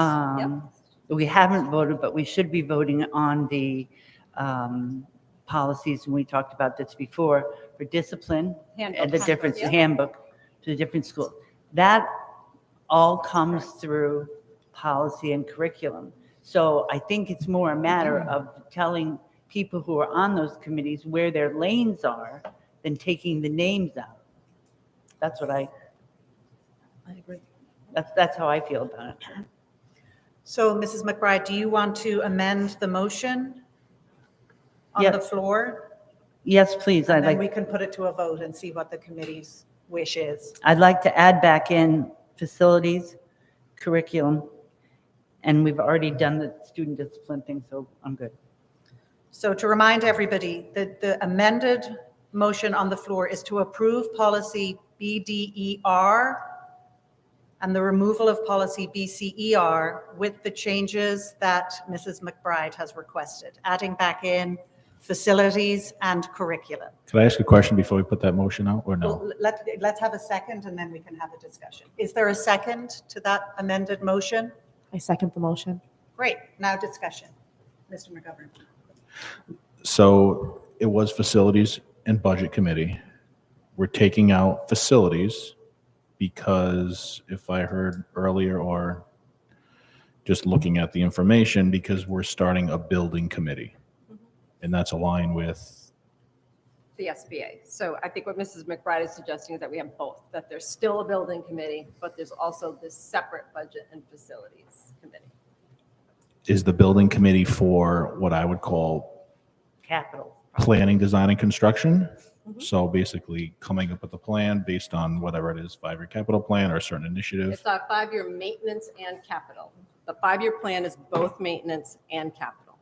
We haven't voted, but we should be voting on the policies, and we talked about this before, for discipline and the different handbook to the different schools. That all comes through policy and curriculum. So I think it's more a matter of telling people who are on those committees where their lanes are than taking the names out. That's what I agree. That's how I feel about it. So Mrs. McBride, do you want to amend the motion on the floor? Yes, please. And then we can put it to a vote and see what the committee's wish is. I'd like to add back in facilities, curriculum, and we've already done the student discipline thing, so I'm good. So to remind everybody, the amended motion on the floor is to approve policy BDER and the removal of policy BCER with the changes that Mrs. McBride has requested, adding back in facilities and curriculum. Could I ask a question before we put that motion out, or no? Well, let's have a second and then we can have a discussion. Is there a second to that amended motion? I second the motion. Great, now discussion. Mr. McGovern. So it was facilities and budget committee. We're taking out facilities because if I heard earlier or just looking at the information, because we're starting a building committee. And that's aligned with The SBA. So I think what Mrs. McBride is suggesting is that we have both, that there's still a building committee, but there's also this separate budget and facilities committee. is the building committee for what I would call Capital. planning, design, and construction. So basically coming up with a plan based on whatever it is, 5-year capital plan or a certain initiative. It's a 5-year maintenance and capital. The 5-year plan is both maintenance and capital.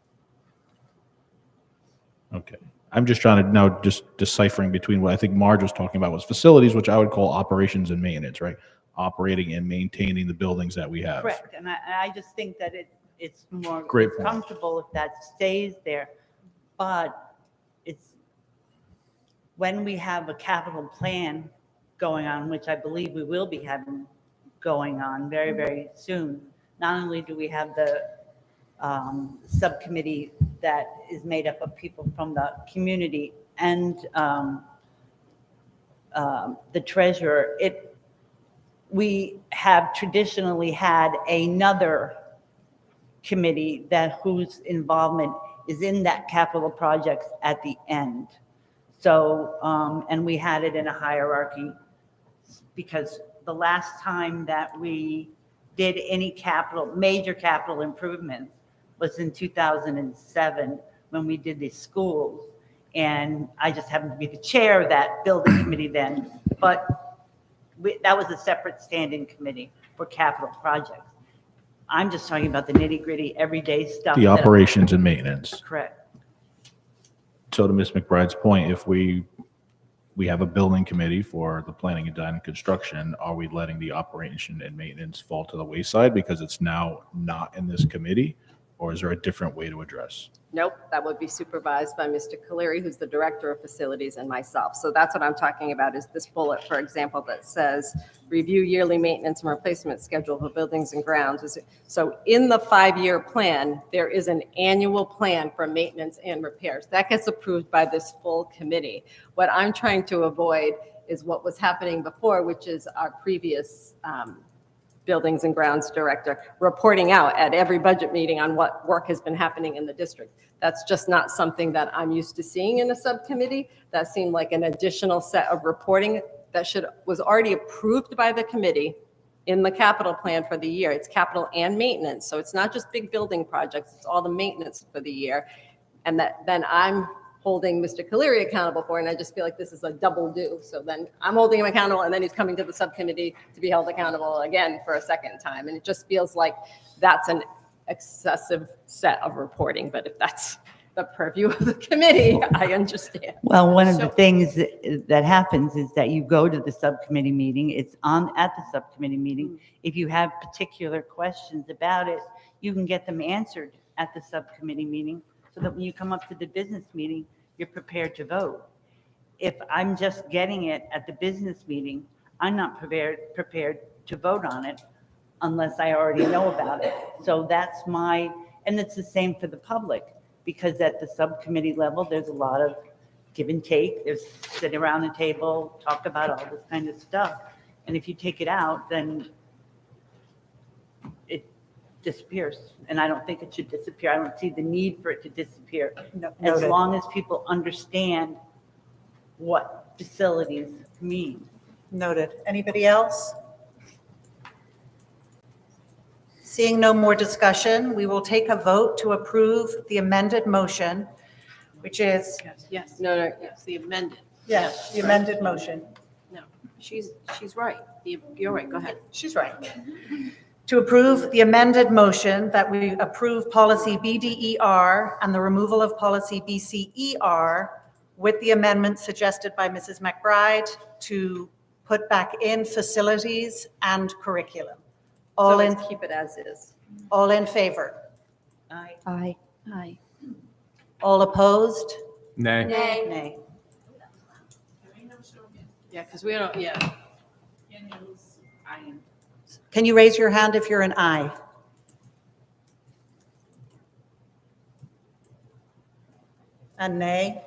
Okay. I'm just trying to now just deciphering between what I think Marge was talking about was facilities, which I would call operations and maintenance, right? Operating and maintaining the buildings that we have. Correct, and I just think that it's more Great point. comfortable if that stays there. But it's, when we have a capital plan going on, which I believe we will be having going on very, very soon, not only do we have the subcommittee that is made up of people from the community and the treasurer, we have traditionally had another committee that whose involvement is in that capital projects at the end. So, and we had it in a hierarchy because the last time that we did any major capital improvements was in 2007 when we did the schools. And I just happened to be the chair of that building committee then, but that was a separate standing committee for capital projects. I'm just talking about the nitty-gritty, everyday stuff. The operations and maintenance. Correct. So to Ms. McBride's point, if we have a building committee for the planning and design and construction, are we letting the operation and maintenance fall to the wayside because it's now not in this committee? Or is there a different way to address? Nope, that would be supervised by Mr. Caleri, who's the Director of Facilities, and myself. So that's what I'm talking about, is this bullet, for example, that says, review yearly maintenance and replacement schedule for buildings and grounds. So in the 5-year plan, there is an annual plan for maintenance and repairs. That gets approved by this full committee. What I'm trying to avoid is what was happening before, which is our previous Buildings and Grounds Director reporting out at every budget meeting on what work has been happening in the district. That's just not something that I'm used to seeing in a subcommittee. That seemed like an additional set of reporting that was already approved by the committee in the capital plan for the year. It's capital and maintenance, so it's not just big building projects, it's all the maintenance for the year. And that then I'm holding Mr. Caleri accountable for, and I just feel like this is a double do. So then I'm holding him accountable, and then he's coming to the subcommittee to be held accountable again for a second time. And it just feels like that's an excessive set of reporting, but if that's the purview of the committee, I understand. Well, one of the things that happens is that you go to the subcommittee meeting, it's at the subcommittee meeting. If you have particular questions about it, you can get them answered at the subcommittee meeting so that when you come up to the business meeting, you're prepared to vote. If I'm just getting it at the business meeting, I'm not prepared to vote on it unless I already know about it. So that's and it's the same for the public, because at the subcommittee level, there's a lot of give and take. There's sit around the table, talk about all this kind of stuff. And if you take it out, then it disappears. And I don't think it should disappear. I don't see the need for it to disappear. As long as people understand what facilities mean. Noted. Anybody else? Seeing no more discussion, we will take a vote to approve the amended motion, which is, Yes, no, yes, the amended. yes, the amended motion. No, she's right. You're right, go ahead. She's right. To approve the amended motion that we approve policy BDER and the removal of policy BCER with the amendment suggested by Mrs. McBride to put back in facilities and curriculum. So let's keep it as is. All in favor? Aye. Aye. Aye. All opposed? Nay. Nay. Yeah, because we don't, yeah. Can you raise your hand if you're an aye? A nay?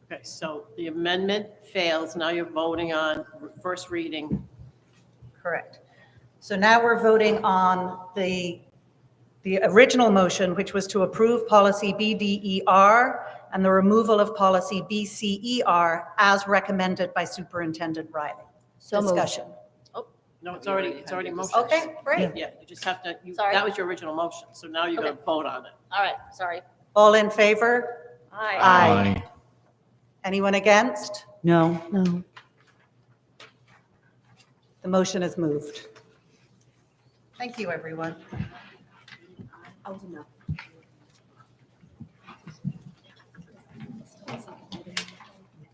Okay, so the amendment fails. Now you're voting on first reading. Correct. So now we're voting on the original motion, which was to approve policy BDER and the removal of policy BCER as recommended by Superintendent Riley. So moved. Discussion. Oh, no, it's already motion. Okay, great. Yeah, you just have to, Sorry. that was your original motion, so now you're going to vote on it. All right, sorry. All in favor? Aye. Aye. Anyone against? No. No. The motion is moved. Thank you, everyone.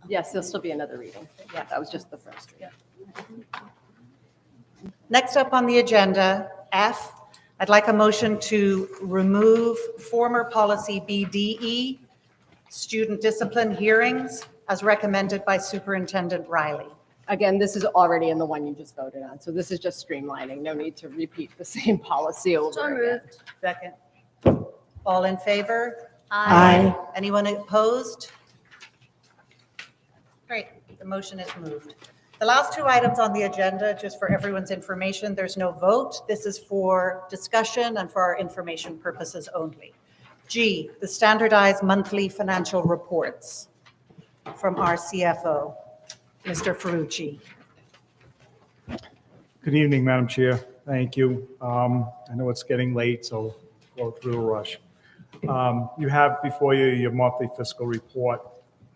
Yes, there'll still be another reading. Yeah, that was just the first reading. Next up on the agenda, F, I'd like a motion to remove former policy BDE, student discipline hearings, as recommended by Superintendent Riley. Again, this is already in the one you just voted on, so this is just streamlining. No need to repeat the same policy over again. Second. All in favor? Aye. Anyone opposed? Great, the motion is moved. The last two items on the agenda, just for everyone's information, there's no vote. This is for discussion and for our information purposes only. G, the standardized monthly financial reports. from our CFO, Mr. Ferrucci. Good evening, Madam Chair. Thank you. I know it's getting late, so go through the rush. You have before you your monthly fiscal report.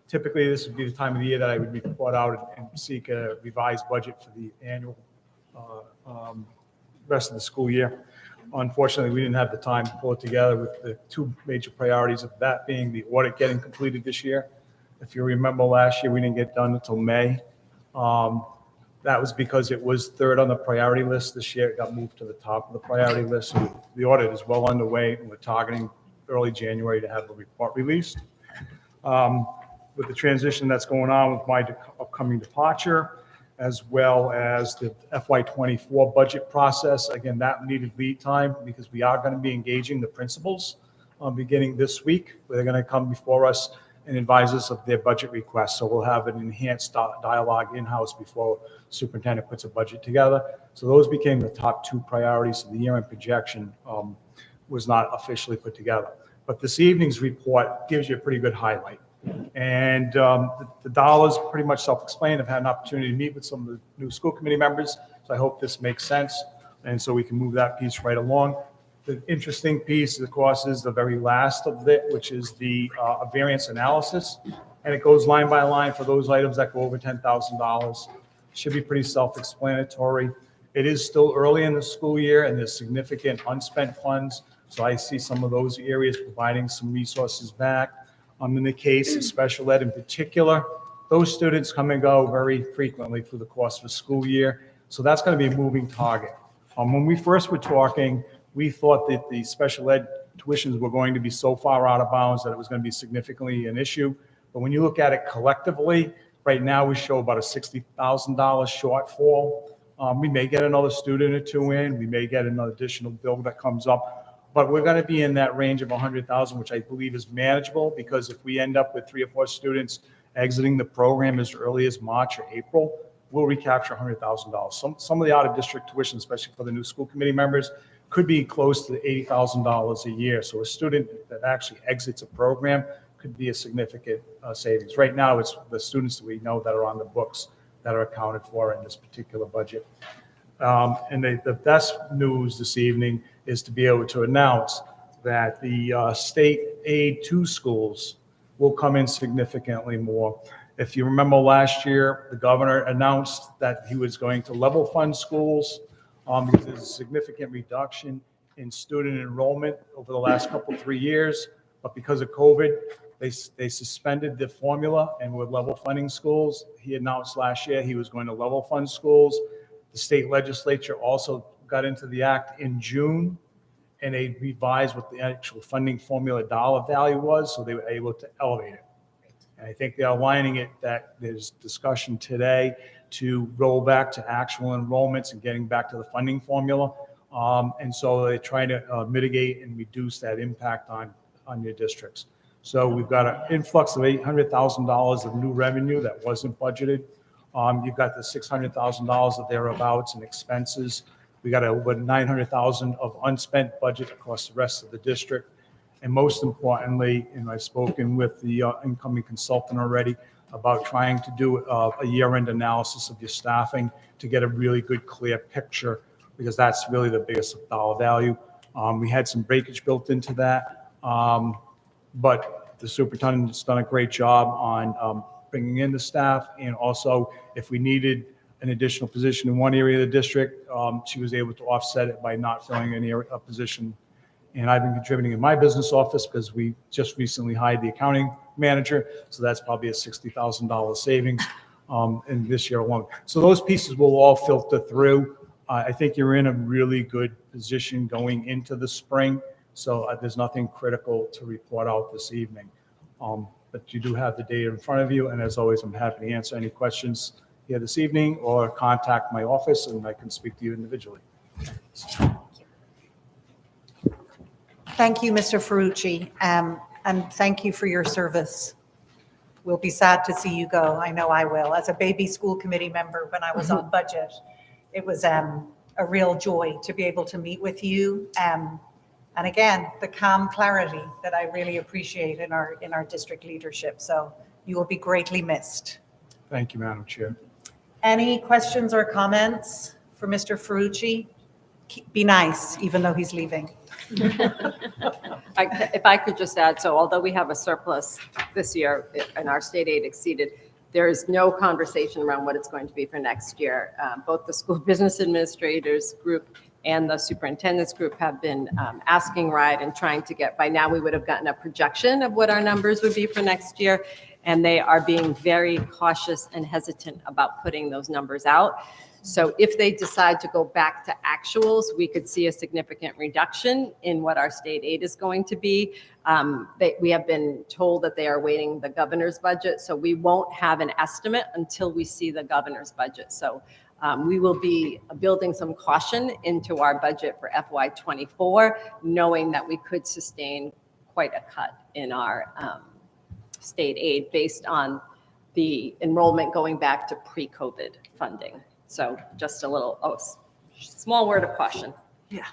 Typically, this would be the time of the year that I would report out and seek a revised budget for the annual rest of the school year. Unfortunately, we didn't have the time to pull it together with the two major priorities of that being the audit getting completed this year. If you remember last year, we didn't get done until May. That was because it was third on the priority list. This year, it got moved to the top of the priority list. So the audit is well underway, and we're targeting early January to have the report released. With the transition that's going on with my upcoming departure, as well as the FY24 budget process, again, that needed lead time because we are going to be engaging the principals beginning this week. They're going to come before us and advise us of their budget requests. So we'll have an enhanced dialogue in-house before superintendent puts a budget together. So those became the top two priorities. So the year-end projection was not officially put together. But this evening's report gives you a pretty good highlight. And the dollars pretty much self-explained. I've had an opportunity to meet with some of the new school committee members. So I hope this makes sense. And so we can move that piece right along. The interesting piece, of course, is the very last of it, which is the variance analysis. And it goes line by line for those items that go over $10,000. Should be pretty self-explanatory. It is still early in the school year and there's significant unspent funds. So I see some of those areas providing some resources back. In the case of special ed in particular, those students come and go very frequently through the course of the school year. So that's going to be a moving target. When we first were talking, we thought that the special ed tuitions were going to be so far out of bounds that it was going to be significantly an issue. But when you look at it collectively, right now we show about a $60,000 shortfall. We may get another student or two in. We may get another additional bill that comes up. But we're going to be in that range of 100,000, which I believe is manageable because if we end up with 3 or 4 students exiting the program as early as March or April, we'll recapture $100,000. Some of the out-of-district tuition, especially for the new school committee members, could be close to $80,000 a year. So a student that actually exits a program could be a significant savings. Right now, it's the students that we know that are on the books that are accounted for in this particular budget. And the best news this evening is to be able to announce that the state aid to schools will come in significantly more. If you remember last year, the governor announced that he was going to level fund schools because there's a significant reduction in student enrollment over the last 3 years. But because of COVID, they suspended the formula and were level funding schools. He announced last year he was going to level fund schools. The state legislature also got into the act in June, and they revised what the actual funding formula dollar value was, so they were able to elevate it. And I think they're aligning it that there's discussion today to roll back to actual enrollments and getting back to the funding formula. And so they're trying to mitigate and reduce that impact on your districts. So we've got an influx of $800,000 of new revenue that wasn't budgeted. You've got the $600,000 of thereabouts in expenses. We got over $900,000 of unspent budget across the rest of the district. And most importantly, and I've spoken with the incoming consultant already about trying to do a year-end analysis of your staffing to get a really good, clear picture, because that's really the biggest dollar value. We had some breakage built into that, but the superintendent's done a great job on bringing in the staff, and also if we needed an additional position in one area of the district, she was able to offset it by not filling any position. And I've been contributing in my business office because we just recently hired the accounting manager, so that's probably a $60,000 savings in this year alone. So those pieces will all filter through. I think you're in a really good position going into the spring, so there's nothing critical to report out this evening. But you do have the data in front of you, and as always, I'm happy to answer any questions here this evening or contact my office, and I can speak to you individually. Thank you, Mr. Ferrucci, and thank you for your service. We'll be sad to see you go. I know I will. As a baby school committee member when I was on budget, it was a real joy to be able to meet with you. And again, the calm clarity that I really appreciate in our district leadership. So You will be greatly missed. Thank you, Madam Chair. Any questions or comments for Mr. Ferrucci? Be nice, even though he's leaving. If I could just add, so although we have a surplus this year and our state aid exceeded, there is no conversation around what it's going to be for next year. Both the school business administrators group and the superintendent's group have been asking RIDE and trying to get, by now we would have gotten a projection of what our numbers would be for next year. And they are being very cautious and hesitant about putting those numbers out. So if they decide to go back to actuals, we could see a significant reduction in what our state aid is going to be. We have been told that they are waiting the governor's budget, so we won't have an estimate until we see the governor's budget. So we will be building some caution into our budget for FY24, knowing that we could sustain quite a cut in our state aid based on the enrollment going back to pre-COVID funding. So just a little, small word of caution. Yeah.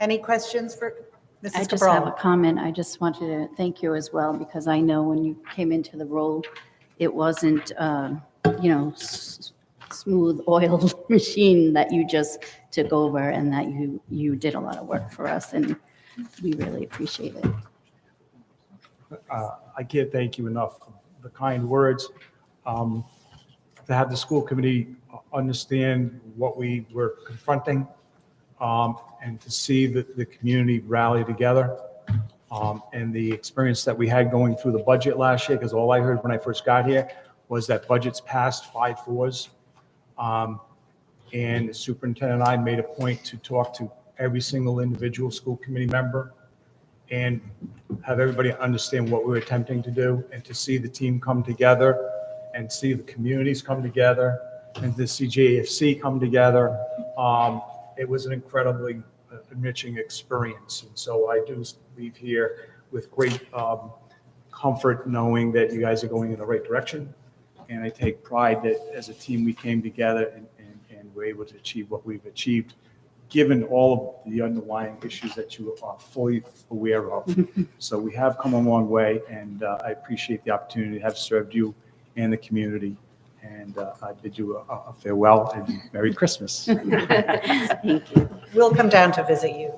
Any questions for Mrs. I just Cabral? have a comment. I just wanted to thank you as well, because I know when you came into the role, it wasn't, smooth oiled machine that you just took over, and that you did a lot of work for us, and we really appreciate it. I can't thank you enough for the kind words. To have the school committee understand what we were confronting, and to see the community rally together, and the experience that we had going through the budget last year, because all I heard when I first got here was that budgets passed 5-4s. And the superintendent and I made a point to talk to every single individual school committee member and have everybody understand what we're attempting to do, and to see the team come together and see the communities come together and the CJFC come together. It was an incredibly enriching experience. And so I do leave here with great comfort knowing that you guys are going in the right direction. And I take pride that as a team we came together and were able to achieve what we've achieved, given all of the underlying issues that you are fully aware of. So we have come a long way, and I appreciate the opportunity to have served you and the community. And I bid you a farewell and Merry Christmas. Thank you. We'll come down to visit you.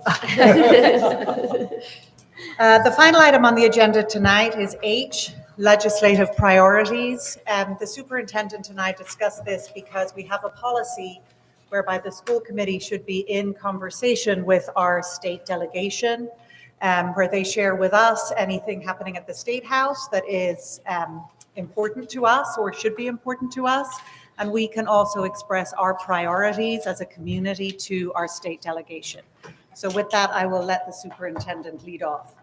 The final item on the agenda tonight is H, legislative priorities. The superintendent and I discussed this because we have a policy whereby the school committee should be in conversation with our state delegation, where they share with us anything happening at the State House that is important to us or should be important to us. And we can also express our priorities as a community to our state delegation. So with that, I will let the superintendent lead off.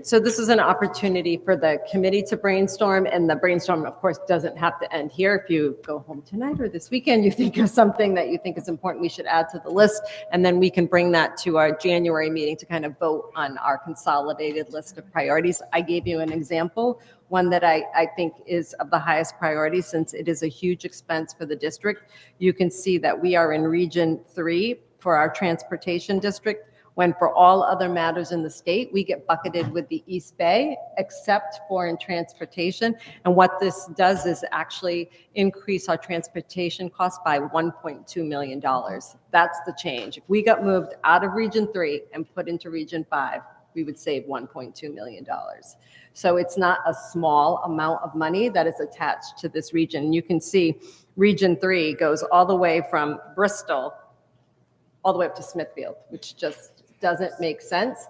So this is an opportunity for the committee to brainstorm, and the brainstorm, of course, doesn't have to end here. If you go home tonight or this weekend, you think of something that you think is important, we should add to the list, and then we can bring that to our January meeting to kind of vote on our consolidated list of priorities. I gave you an example, one that I think is of the highest priority since it is a huge expense for the district. You can see that we are in Region 3 for our transportation district, when for all other matters in the state, we get bucketed with the East Bay, except for in transportation. And what this does is actually increase our transportation costs by $1.2 million. That's the change. If we got moved out of Region 3 and put into Region 5, we would save $1.2 million. So it's not a small amount of money that is attached to this region. You can see Region 3 goes all the way from Bristol all the way up to Smithfield, which just doesn't make sense.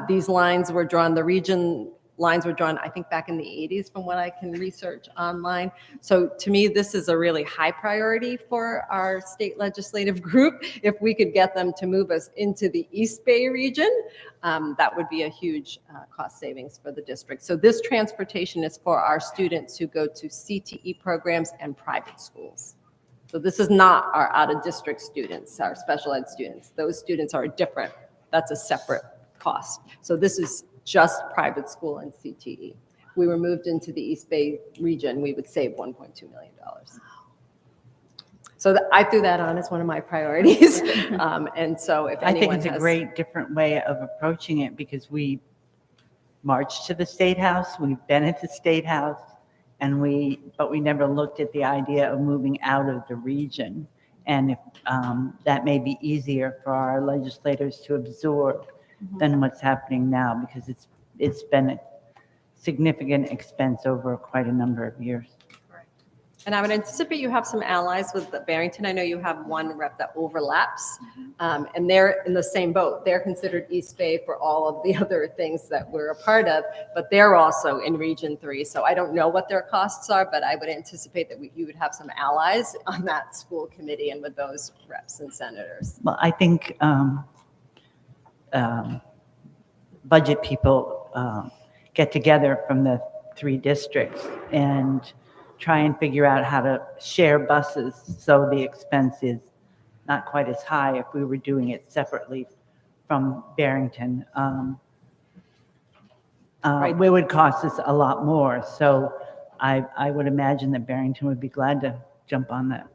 These lines were drawn, the region lines were drawn, I think back in the 80s from what I can research online. So to me, this is a really high priority for our state legislative group. If we could get them to move us into the East Bay region, that would be a huge cost savings for the district. So this transportation is for our students who go to CTE programs and private schools. So this is not our out-of-district students, our special ed students. Those students are different. That's a separate cost. So this is just private school and CTE. If we were moved into the East Bay region, we would save $1.2 million. So I threw that on as one of my priorities. And so if I think anyone it's a has- great different way of approaching it, because we marched to the State House, we've been at the State House, but we never looked at the idea of moving out of the region. And if, that may be easier for our legislators to absorb than what's happening now, because it's been a significant expense over quite a number of years. And I would anticipate you have some allies with Barrington. I know you have one rep that overlaps, and they're in the same boat. They're considered East Bay for all of the other things that we're a part of, but they're also in Region 3. So I don't know what their costs are, but I would anticipate that you would have some allies on that school committee and with those reps and senators. Well, I think budget people get together from the 3 districts and try and figure out how to share buses so the expense is not quite as high if we were doing it separately from Barrington. It would cost us a lot more. So I would imagine that Barrington would be glad to jump on that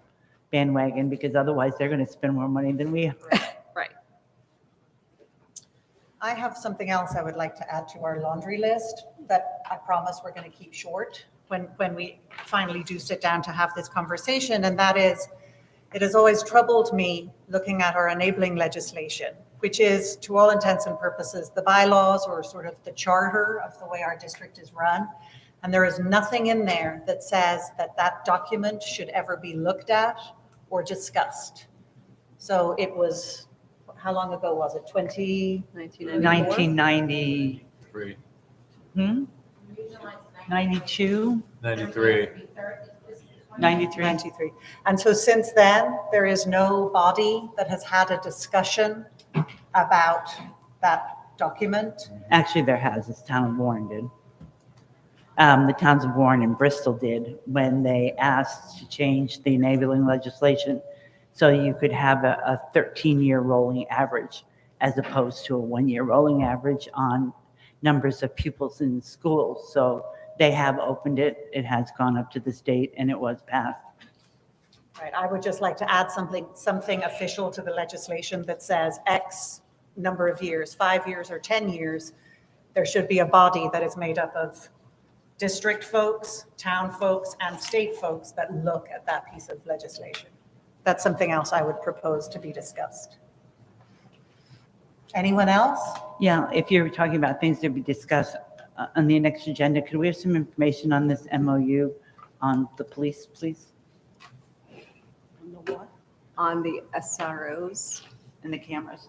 bandwagon, because otherwise they're going to spend more money than we are. Right. I have something else I would like to add to our laundry list that I promise we're going to keep short when we finally do sit down to have this conversation, and that is, it has always troubled me looking at our enabling legislation, which is, to all intents and purposes, the bylaws or sort of the charter of the way our district is run. And there is nothing in there that says that that document should ever be looked at or discussed. So it was, how long ago was it? 1993. 92? 93. 93. And so since then, there is no body that has had a discussion about that document. Actually, there has. This town of Warren did. The towns of Warren and Bristol did when they asked to change the enabling legislation so you could have a 13-year rolling average as opposed to a 1-year rolling average on numbers of pupils in schools. So they have opened it. It has gone up to the state and it was passed. Right, I would just like to add something official to the legislation that says X number of years, 5 years or 10 years, there should be a body that is made up of district folks, town folks, and state folks that look at that piece of legislation. That's something else I would propose to be discussed. Anyone else? Yeah, if you're talking about things to be discussed on the next agenda, could we have some information on this MOU on the police, please? On the what? On the SROs. And the cameras.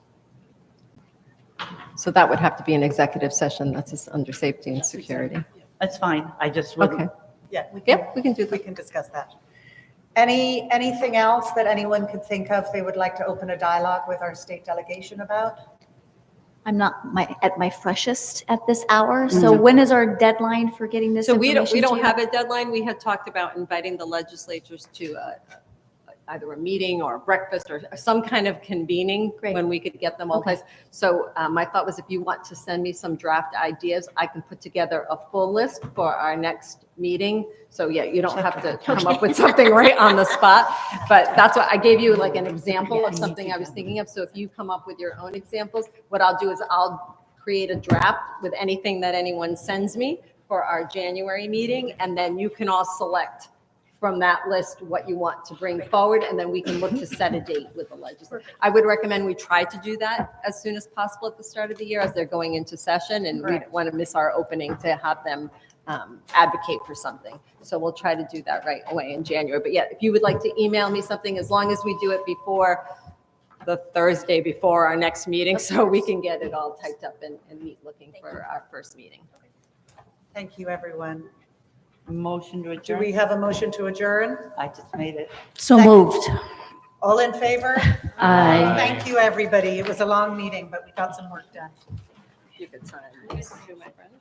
So that would have to be an executive session. That's just under safety and security. That's fine. I just would. Okay. Yeah, we can do that. We can discuss that. Anything else that anyone could think of they would like to open a dialogue with our state delegation about? I'm not at my freshest at this hour. So when is our deadline for getting this So we information don't to you? have a deadline. We had talked about inviting the legislatures to either a meeting or a breakfast or some kind of convening when we could get them all placed. So my thought was, if you want to send me some draft ideas, I can put together a full list for our next meeting. So yeah, you don't have to come up with something right on the spot, but that's what I gave you, like an example of something I was thinking of. So if you come up with your own examples, what I'll do is I'll create a draft with anything that anyone sends me for our January meeting, and then you can all select from that list what you want to bring forward, and then we can look to set a date with the legislature. I would recommend we try to do that as soon as possible at the start of the year as they're going into session, and we don't want to miss our opening to have them advocate for something. So we'll try to do that right away in January. But yeah, if you would like to email me something, as long as we do it before the Thursday before our next meeting, so we can get it all typed up and meet looking for our first meeting. Thank you, everyone. Motion to adjourn. Do we have a motion to adjourn? I just made it. So moved. All in favor? Aye. Thank you, everybody. It was a long meeting, but we got some work done. You could sign this too, my friend.